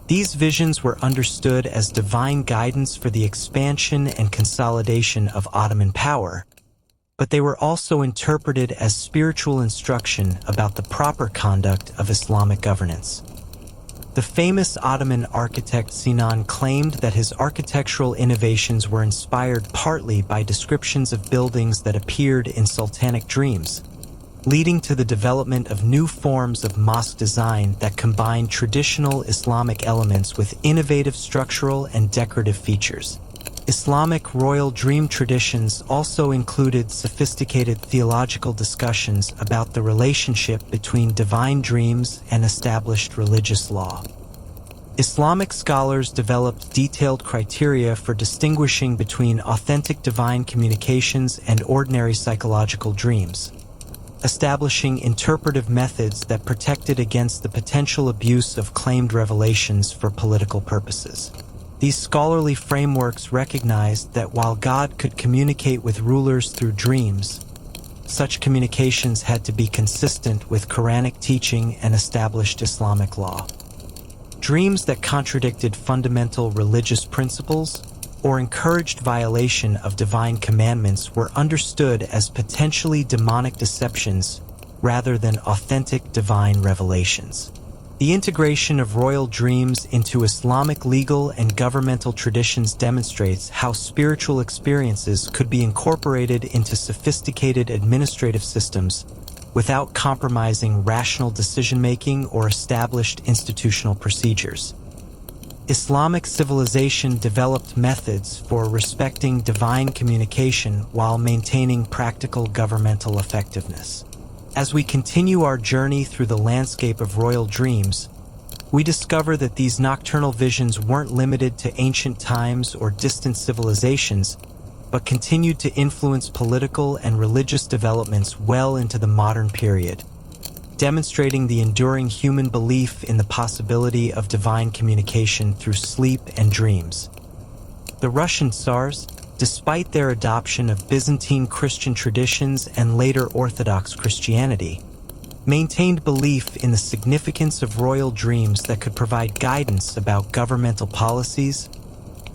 These visions were understood as divine guidance for the expansion and consolidation of Ottoman power, but they were also interpreted as spiritual instruction about the proper conduct of Islamic governance. The famous Ottoman architect Sinan claimed that his architectural innovations were inspired partly by descriptions of buildings that appeared in sultanic dreams, leading to the development of new forms of mosque design that combined traditional Islamic elements with innovative structural and decorative features. Islamic royal dream traditions also included sophisticated theological discussions about the relationship between divine dreams and established religious law. Islamic scholars developed detailed criteria for distinguishing between authentic divine communications and ordinary psychological dreams, establishing interpretive methods that protected against the potential abuse of claimed revelations for political purposes. These scholarly frameworks recognized that while God could communicate with rulers through dreams, such communications had to be consistent with Quranic teaching and established Islamic law. Dreams that contradicted fundamental religious principles or encouraged violation of divine commandments were understood as potentially demonic deceptions rather than authentic divine revelations. The integration of royal dreams into Islamic legal and governmental traditions demonstrates how spiritual experiences could be incorporated into sophisticated administrative systems without compromising rational decision-making or established institutional procedures. Islamic civilization developed methods for respecting divine communication while maintaining practical governmental effectiveness. As we continue our journey through the landscape of royal dreams, we discover that these nocturnal visions weren't limited to ancient times or distant civilizations, but continued to influence political and religious developments well into the modern period, demonstrating the enduring human belief in the possibility of divine communication through sleep and dreams. The Russian Tsars, despite their adoption of Byzantine Christian traditions and later Orthodox Christianity, maintained belief in the significance of royal dreams that could provide guidance about governmental policies,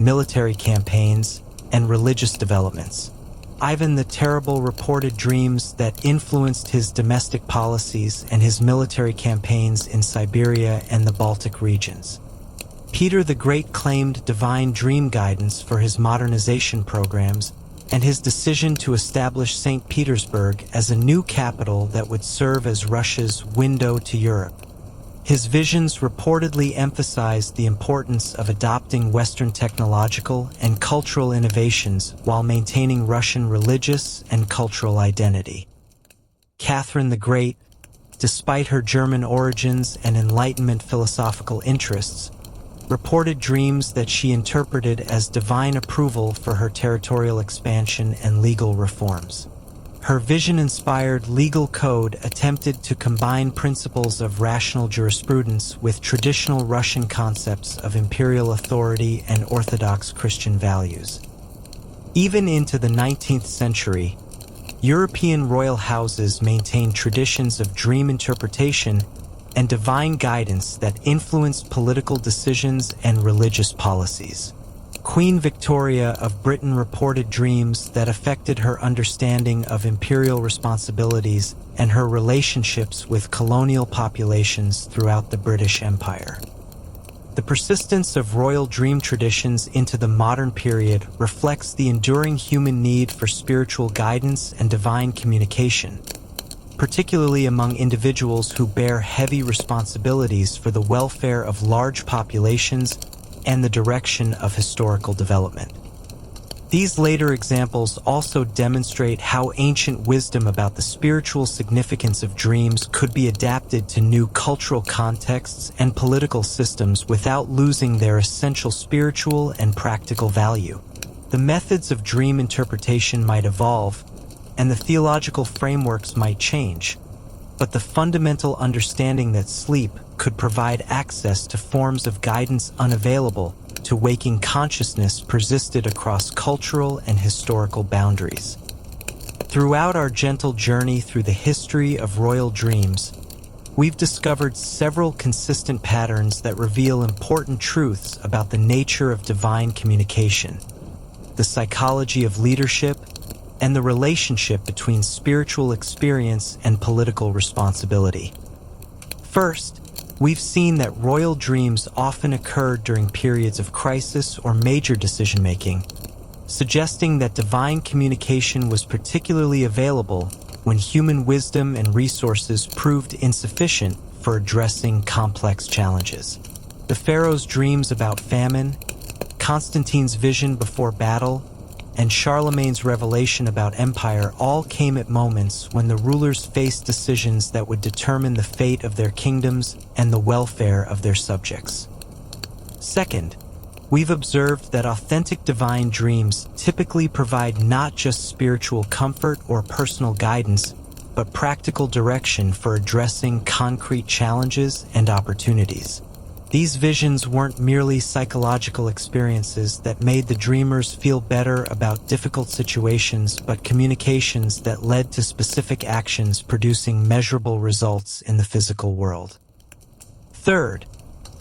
military campaigns, and religious developments. Ivan the Terrible reported dreams that influenced his domestic policies and his military campaigns in Siberia and the Baltic regions. Peter the Great claimed divine dream guidance for his modernization programs and his decision to establish St. Petersburg as a new capital that would serve as Russia's window to Europe. His visions reportedly emphasized the importance of adopting Western technological and cultural innovations while maintaining Russian religious and cultural identity. Catherine the Great, despite her German origins and Enlightenment philosophical interests, reported dreams that she interpreted as divine approval for her territorial expansion and legal reforms. Her vision-inspired legal code attempted to combine principles of rational jurisprudence with traditional Russian concepts of imperial authority and Orthodox Christian values. Even into the 19th century, European royal houses maintained traditions of dream interpretation and divine guidance that influenced political decisions and religious policies. Queen Victoria of Britain reported dreams that affected her understanding of imperial responsibilities and her relationships with colonial populations throughout the British Empire. The persistence of royal dream traditions into the modern period reflects the enduring human need for spiritual guidance and divine communication, particularly among individuals who bear heavy responsibilities for the welfare of large populations and the direction of historical development. These later examples also demonstrate how ancient wisdom about the spiritual significance of dreams could be adapted to new cultural contexts and political systems without losing their essential spiritual and practical value. The methods of dream interpretation might evolve, and the theological frameworks might change, but the fundamental understanding that sleep could provide access to forms of guidance unavailable to waking consciousness persisted across cultural and historical boundaries. Throughout our gentle journey through the history of royal dreams, we've discovered several consistent patterns that reveal important truths about the nature of divine communication, the psychology of leadership, and the relationship between spiritual experience and political responsibility. First, we've seen that royal dreams often occurred during periods of crisis or major decision-making, suggesting that divine communication was particularly available when human wisdom and resources proved insufficient for addressing complex challenges. The Pharaoh's dreams about famine, Constantine's vision before battle, and Charlemagne's revelation about empire all came at moments when the rulers faced decisions that would determine the fate of their kingdoms and the welfare of their subjects. Second, we've observed that authentic divine dreams typically provide not just spiritual comfort or personal guidance, but practical direction for addressing concrete challenges and opportunities. These visions weren't merely psychological experiences that made the dreamers feel better about difficult situations, but communications that led to specific actions producing measurable results in the physical world. Third,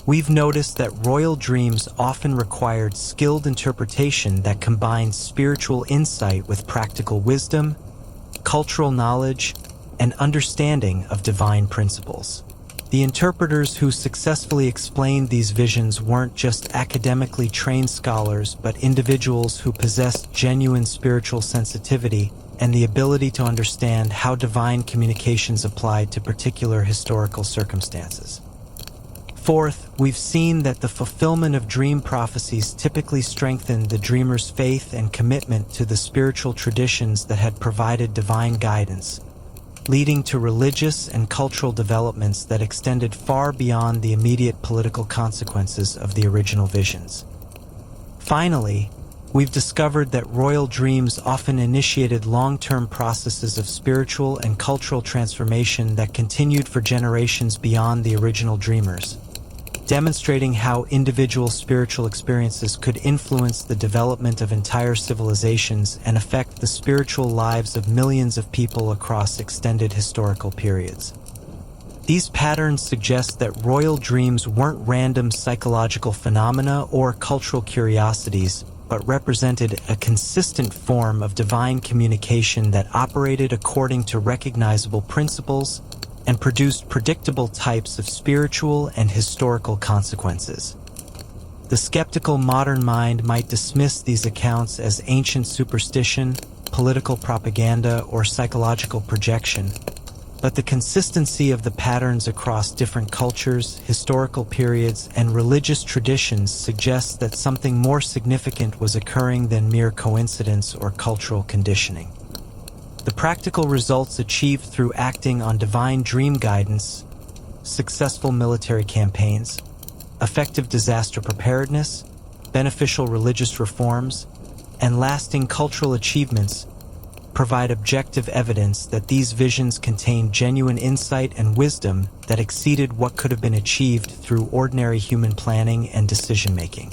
we've noticed that royal dreams often required skilled interpretation that combined spiritual insight with practical wisdom, cultural knowledge, and understanding of divine principles. The interpreters who successfully explained these visions weren't just academically trained scholars, but individuals who possessed genuine spiritual sensitivity and the ability to understand how divine communications applied to particular historical circumstances. Fourth, we've seen that the fulfillment of dream prophecies typically strengthened the dreamer's faith and commitment to the spiritual traditions that had provided divine guidance, leading to religious and cultural developments that extended far beyond the immediate political consequences of the original visions. Finally, we've discovered that royal dreams often initiated long-term processes of spiritual and cultural transformation that continued for generations beyond the original dreamers, demonstrating how individual spiritual experiences could influence the development of entire civilizations and affect the spiritual lives of millions of people across extended historical periods. These patterns suggest that royal dreams weren't random psychological phenomena or cultural curiosities, but represented a consistent form of divine communication that operated according to recognizable principles and produced predictable types of spiritual and historical consequences. The skeptical modern mind might dismiss these accounts as ancient superstition, political propaganda, or psychological projection, but the consistency of the patterns across different cultures, historical periods, and religious traditions suggests that something more significant was occurring than mere coincidence or cultural conditioning. The practical results achieved through acting on divine dream guidance, successful military campaigns, effective disaster preparedness, beneficial religious reforms, and lasting cultural achievements provide objective evidence that these visions contained genuine insight and wisdom that exceeded what could have been achieved through ordinary human planning and decision-making.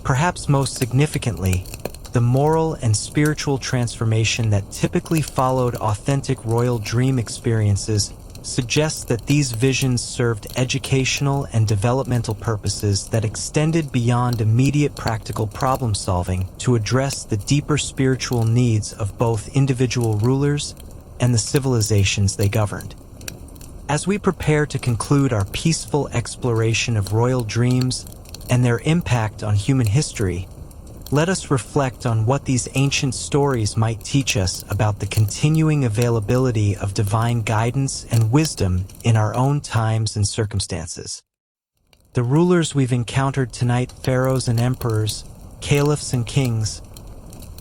Perhaps most significantly, the moral and spiritual transformation that typically followed authentic royal dream experiences suggests that these visions served educational and developmental purposes that extended beyond immediate practical problem-solving to address the deeper spiritual needs of both individual rulers and the civilizations they governed. As we prepare to conclude our peaceful exploration of royal dreams and their impact on human history, let us reflect on what these ancient stories might teach us about the continuing availability of divine guidance and wisdom in our own times and circumstances. The rulers we've encountered tonight, pharaohs and emperors, caliphs and kings,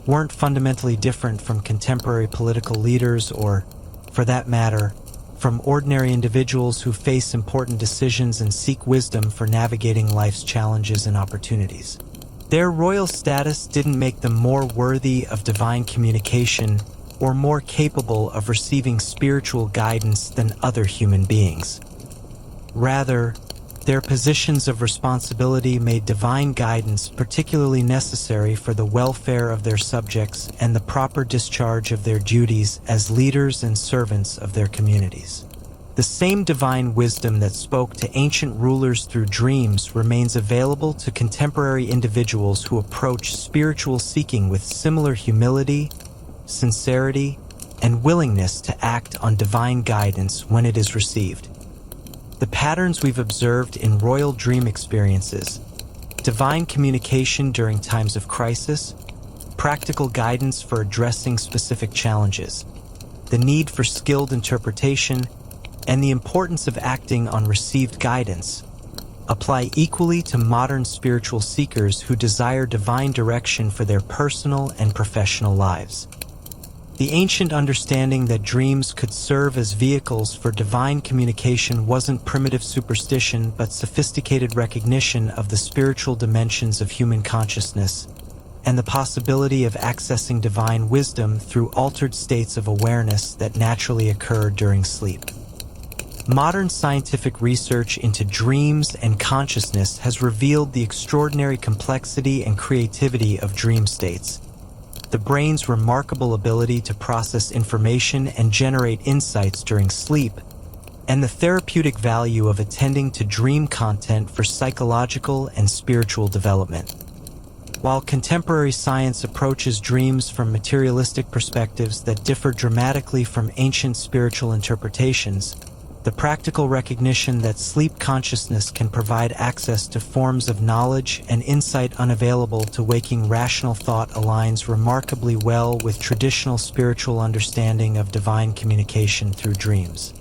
weren't fundamentally different from contemporary political leaders or, for that matter, from ordinary individuals who face important decisions and seek wisdom for navigating life's challenges and opportunities. Their royal status didn't make them more worthy of divine communication, or more capable of receiving spiritual guidance than other human beings. Rather, their positions of responsibility made divine guidance particularly necessary for the welfare of their subjects and the proper discharge of their duties as leaders and servants of their communities. The same divine wisdom that spoke to ancient rulers through dreams remains available to contemporary individuals who approach spiritual seeking with similar humility, sincerity, and willingness to act on divine guidance when it is received. The patterns we've observed in royal dream experiences, divine communication during times of crisis, practical guidance for addressing specific challenges, the need for skilled interpretation, and the importance of acting on received guidance apply equally to modern spiritual seekers who desire divine direction for their personal and professional lives. The ancient understanding that dreams could serve as vehicles for divine communication wasn't primitive superstition but sophisticated recognition of the spiritual dimensions of human consciousness and the possibility of accessing divine wisdom through altered states of awareness that naturally occur during sleep. Modern scientific research into dreams and consciousness has revealed the extraordinary complexity and creativity of dream states, the brain's remarkable ability to process information and generate insights during sleep, and the therapeutic value of attending to dream content for psychological and spiritual development. While contemporary science approaches dreams from materialistic perspectives that differ dramatically from ancient spiritual interpretations, the practical recognition that sleep consciousness can provide access to forms of knowledge and insight unavailable to waking rational thought aligns remarkably well with traditional spiritual understanding of divine communication through dreams.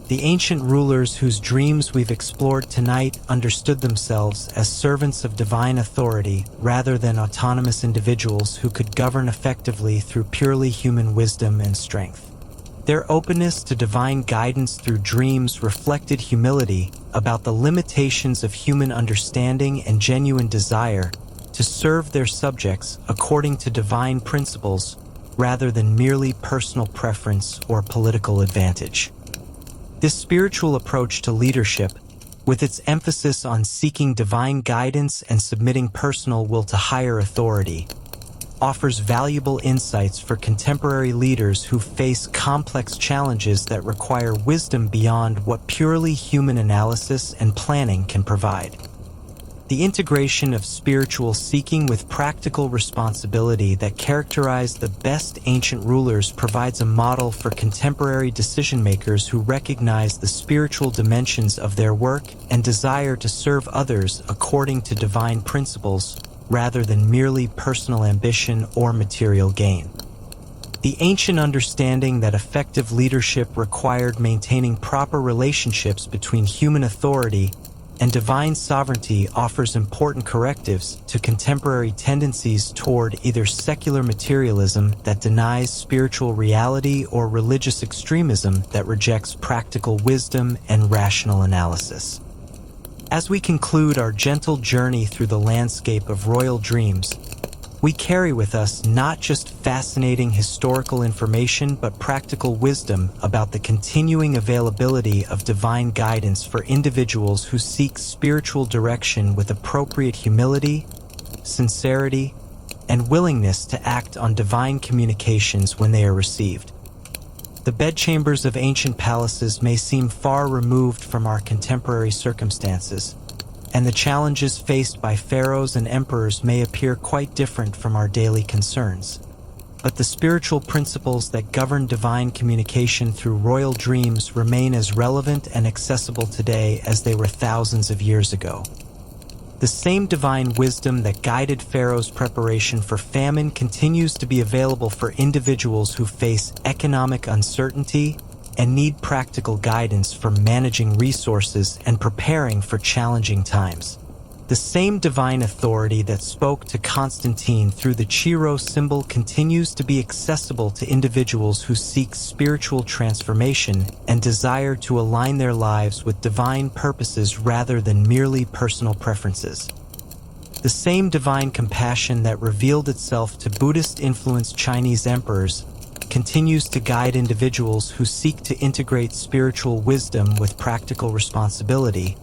The ancient rulers whose dreams we've explored tonight understood themselves as servants of divine authority rather than autonomous individuals who could govern effectively through purely human wisdom and strength. Their openness to divine guidance through dreams reflected humility about the limitations of human understanding and genuine desire to serve their subjects according to divine principles rather than merely personal preference or political advantage. This spiritual approach to leadership, with its emphasis on seeking divine guidance and submitting personal will to higher authority, offers valuable insights for contemporary leaders who face complex challenges that require wisdom beyond what purely human analysis and planning can provide. The integration of spiritual seeking with practical responsibility that characterized the best ancient rulers provides a model for contemporary decision-makers who recognize the spiritual dimensions of their work and desire to serve others according to divine principles rather than merely personal ambition or material gain. The ancient understanding that effective leadership required maintaining proper relationships between human authority and divine sovereignty offers important correctives to contemporary tendencies toward either secular materialism that denies spiritual reality or religious extremism that rejects practical wisdom and rational analysis. As we conclude our gentle journey through the landscape of royal dreams, we carry with us not just fascinating historical information but practical wisdom about the continuing availability of divine guidance for individuals who seek spiritual direction with appropriate humility, sincerity, and willingness to act on divine communications when they are received. The bedchambers of ancient palaces may seem far removed from our contemporary circumstances, and the challenges faced by pharaohs and emperors may appear quite different from our daily concerns. But the spiritual principles that govern divine communication through royal dreams remain as relevant and accessible today as they were thousands of years ago. The same divine wisdom that guided Pharaoh's preparation for famine continues to be available for individuals who face economic uncertainty and need practical guidance for managing resources and preparing for challenging times. The same divine authority that spoke to Constantine through the Chi symbol continues to be accessible to individuals who seek spiritual transformation and desire to align their lives with divine purposes rather than merely personal preferences. The same divine compassion that revealed itself to Buddhist-influenced Chinese emperors continues to guide individuals who seek to integrate spiritual wisdom with practical responsibility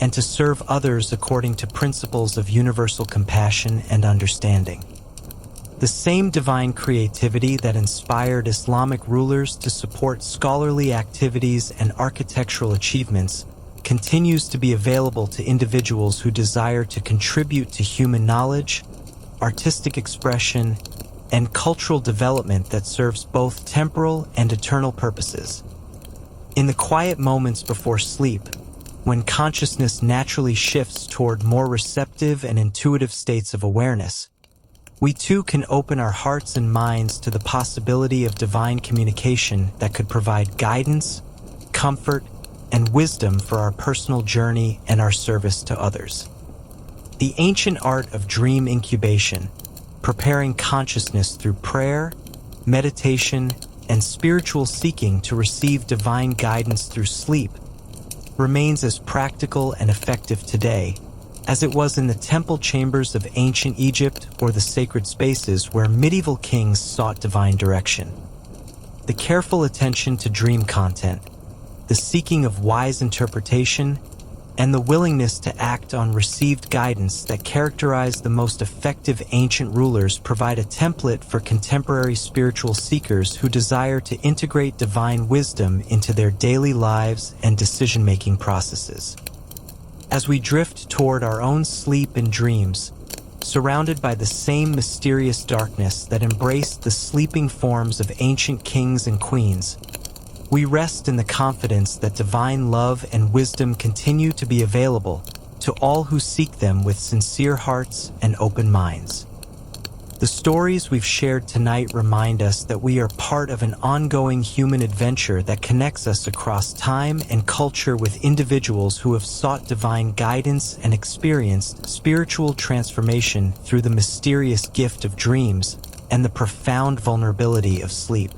and to serve others according to principles of universal compassion and understanding. The same divine creativity that inspired Islamic rulers to support scholarly activities and architectural achievements continues to be available to individuals who desire to contribute to human knowledge, artistic expression, and cultural development that serves both temporal and eternal purposes. In the quiet moments before sleep, when consciousness naturally shifts toward more receptive and intuitive states of awareness, we too can open our hearts and minds to the possibility of divine communication that could provide guidance, comfort, and wisdom for our personal journey and our service to others. The ancient art of dream incubation, preparing consciousness through prayer, meditation, and spiritual seeking to receive divine guidance through sleep, remains as practical and effective today as it was in the temple chambers of ancient Egypt or the sacred spaces where medieval kings sought divine direction. The careful attention to dream content, the seeking of wise interpretation, and the willingness to act on received guidance that characterize the most effective ancient rulers provide a template for contemporary spiritual seekers who desire to integrate divine wisdom into their daily lives and decision-making processes. As we drift toward our own sleep and dreams, surrounded by the same mysterious darkness that embraced the sleeping forms of ancient kings and queens, we rest in the confidence that divine love and wisdom continue to be available to all who seek them with sincere hearts and open minds. The stories we've shared tonight remind us that we are part of an ongoing human adventure that connects us across time and culture with individuals who have sought divine guidance and experienced spiritual transformation through the mysterious gift of dreams and the profound vulnerability of sleep.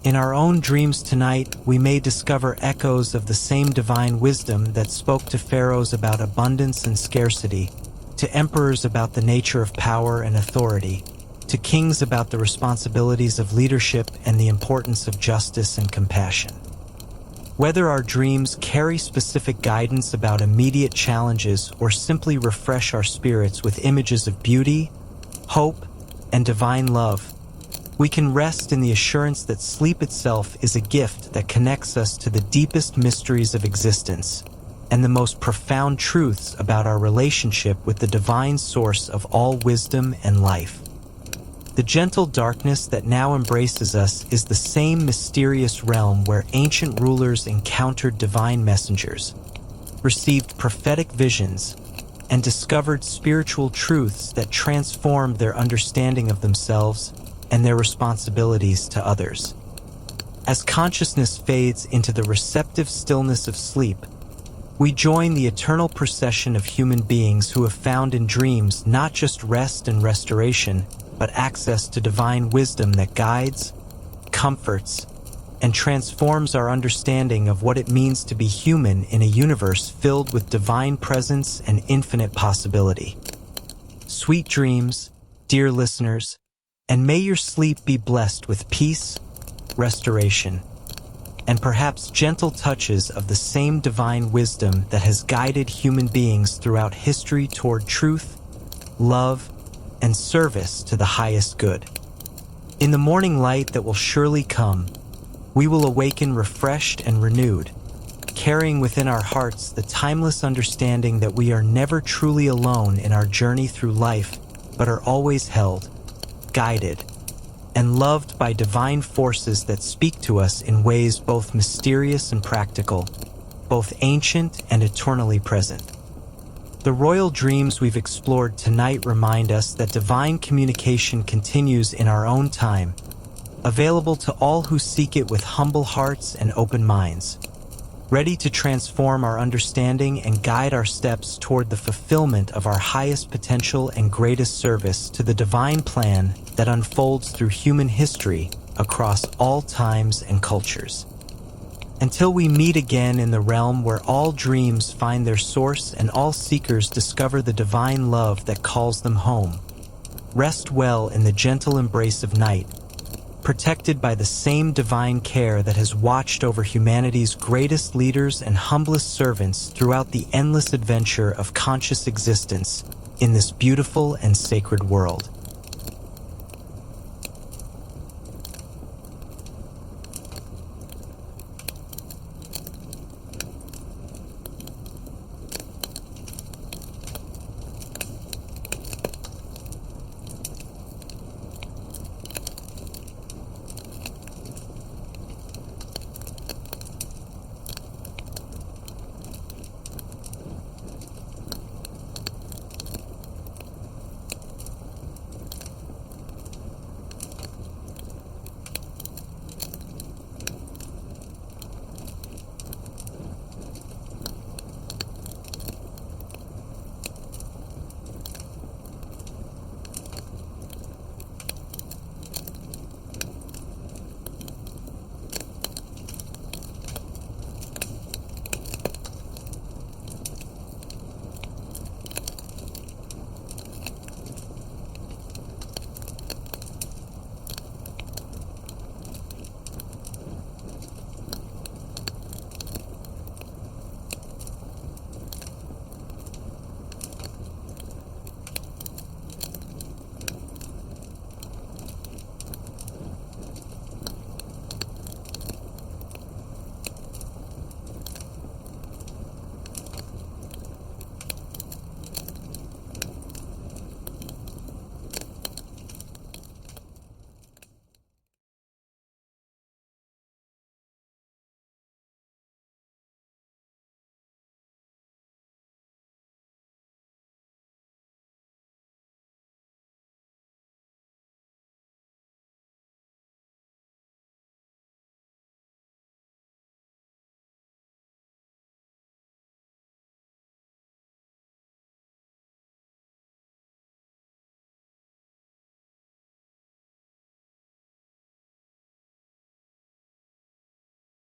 In our own dreams tonight, we may discover echoes of the same divine wisdom that spoke to pharaohs about abundance and scarcity, to emperors about the nature of power and authority, to kings about the responsibilities of leadership and the importance of justice and compassion. Whether our dreams carry specific guidance about immediate challenges or simply refresh our spirits with images of beauty, hope, and divine love, we can rest in the assurance that sleep itself is a gift that connects us to the deepest mysteries of existence and the most profound truths about our relationship with the divine source of all wisdom and life. The gentle darkness that now embraces us is the same mysterious realm where ancient rulers encountered divine messengers, received prophetic visions, and discovered spiritual truths that transformed their understanding of themselves and their responsibilities to others. As consciousness fades into the receptive stillness of sleep, we join the eternal procession of human beings who have found in dreams not just rest and restoration, but access to divine wisdom that guides, comforts, and transforms our understanding of what it means to be human in a universe filled with divine presence and infinite possibility. Sweet dreams, dear listeners, and may your sleep be blessed with peace, restoration, and perhaps gentle touches of the same divine wisdom that has guided human beings throughout history toward truth, love, and service to the highest good. In the morning light that will surely come, we will awaken refreshed and renewed, carrying within our hearts the timeless understanding that we are never truly alone in our journey through life, but are always held, guided, and loved by divine forces that speak to us in ways both mysterious and practical, both ancient and eternally present. The royal dreams we've explored tonight remind us that divine communication continues in our own time, available to all who seek it with humble hearts and open minds, ready to transform our understanding and guide our steps toward the fulfillment of our highest potential and greatest service to the divine plan that unfolds through human history across all times and cultures. Until we meet again in the realm where all dreams find their source and all seekers discover the divine love that calls them home, rest well in the gentle embrace of night, protected by the same divine care that has watched over humanity's greatest leaders and humblest servants throughout the endless adventure of conscious existence in this beautiful and sacred world.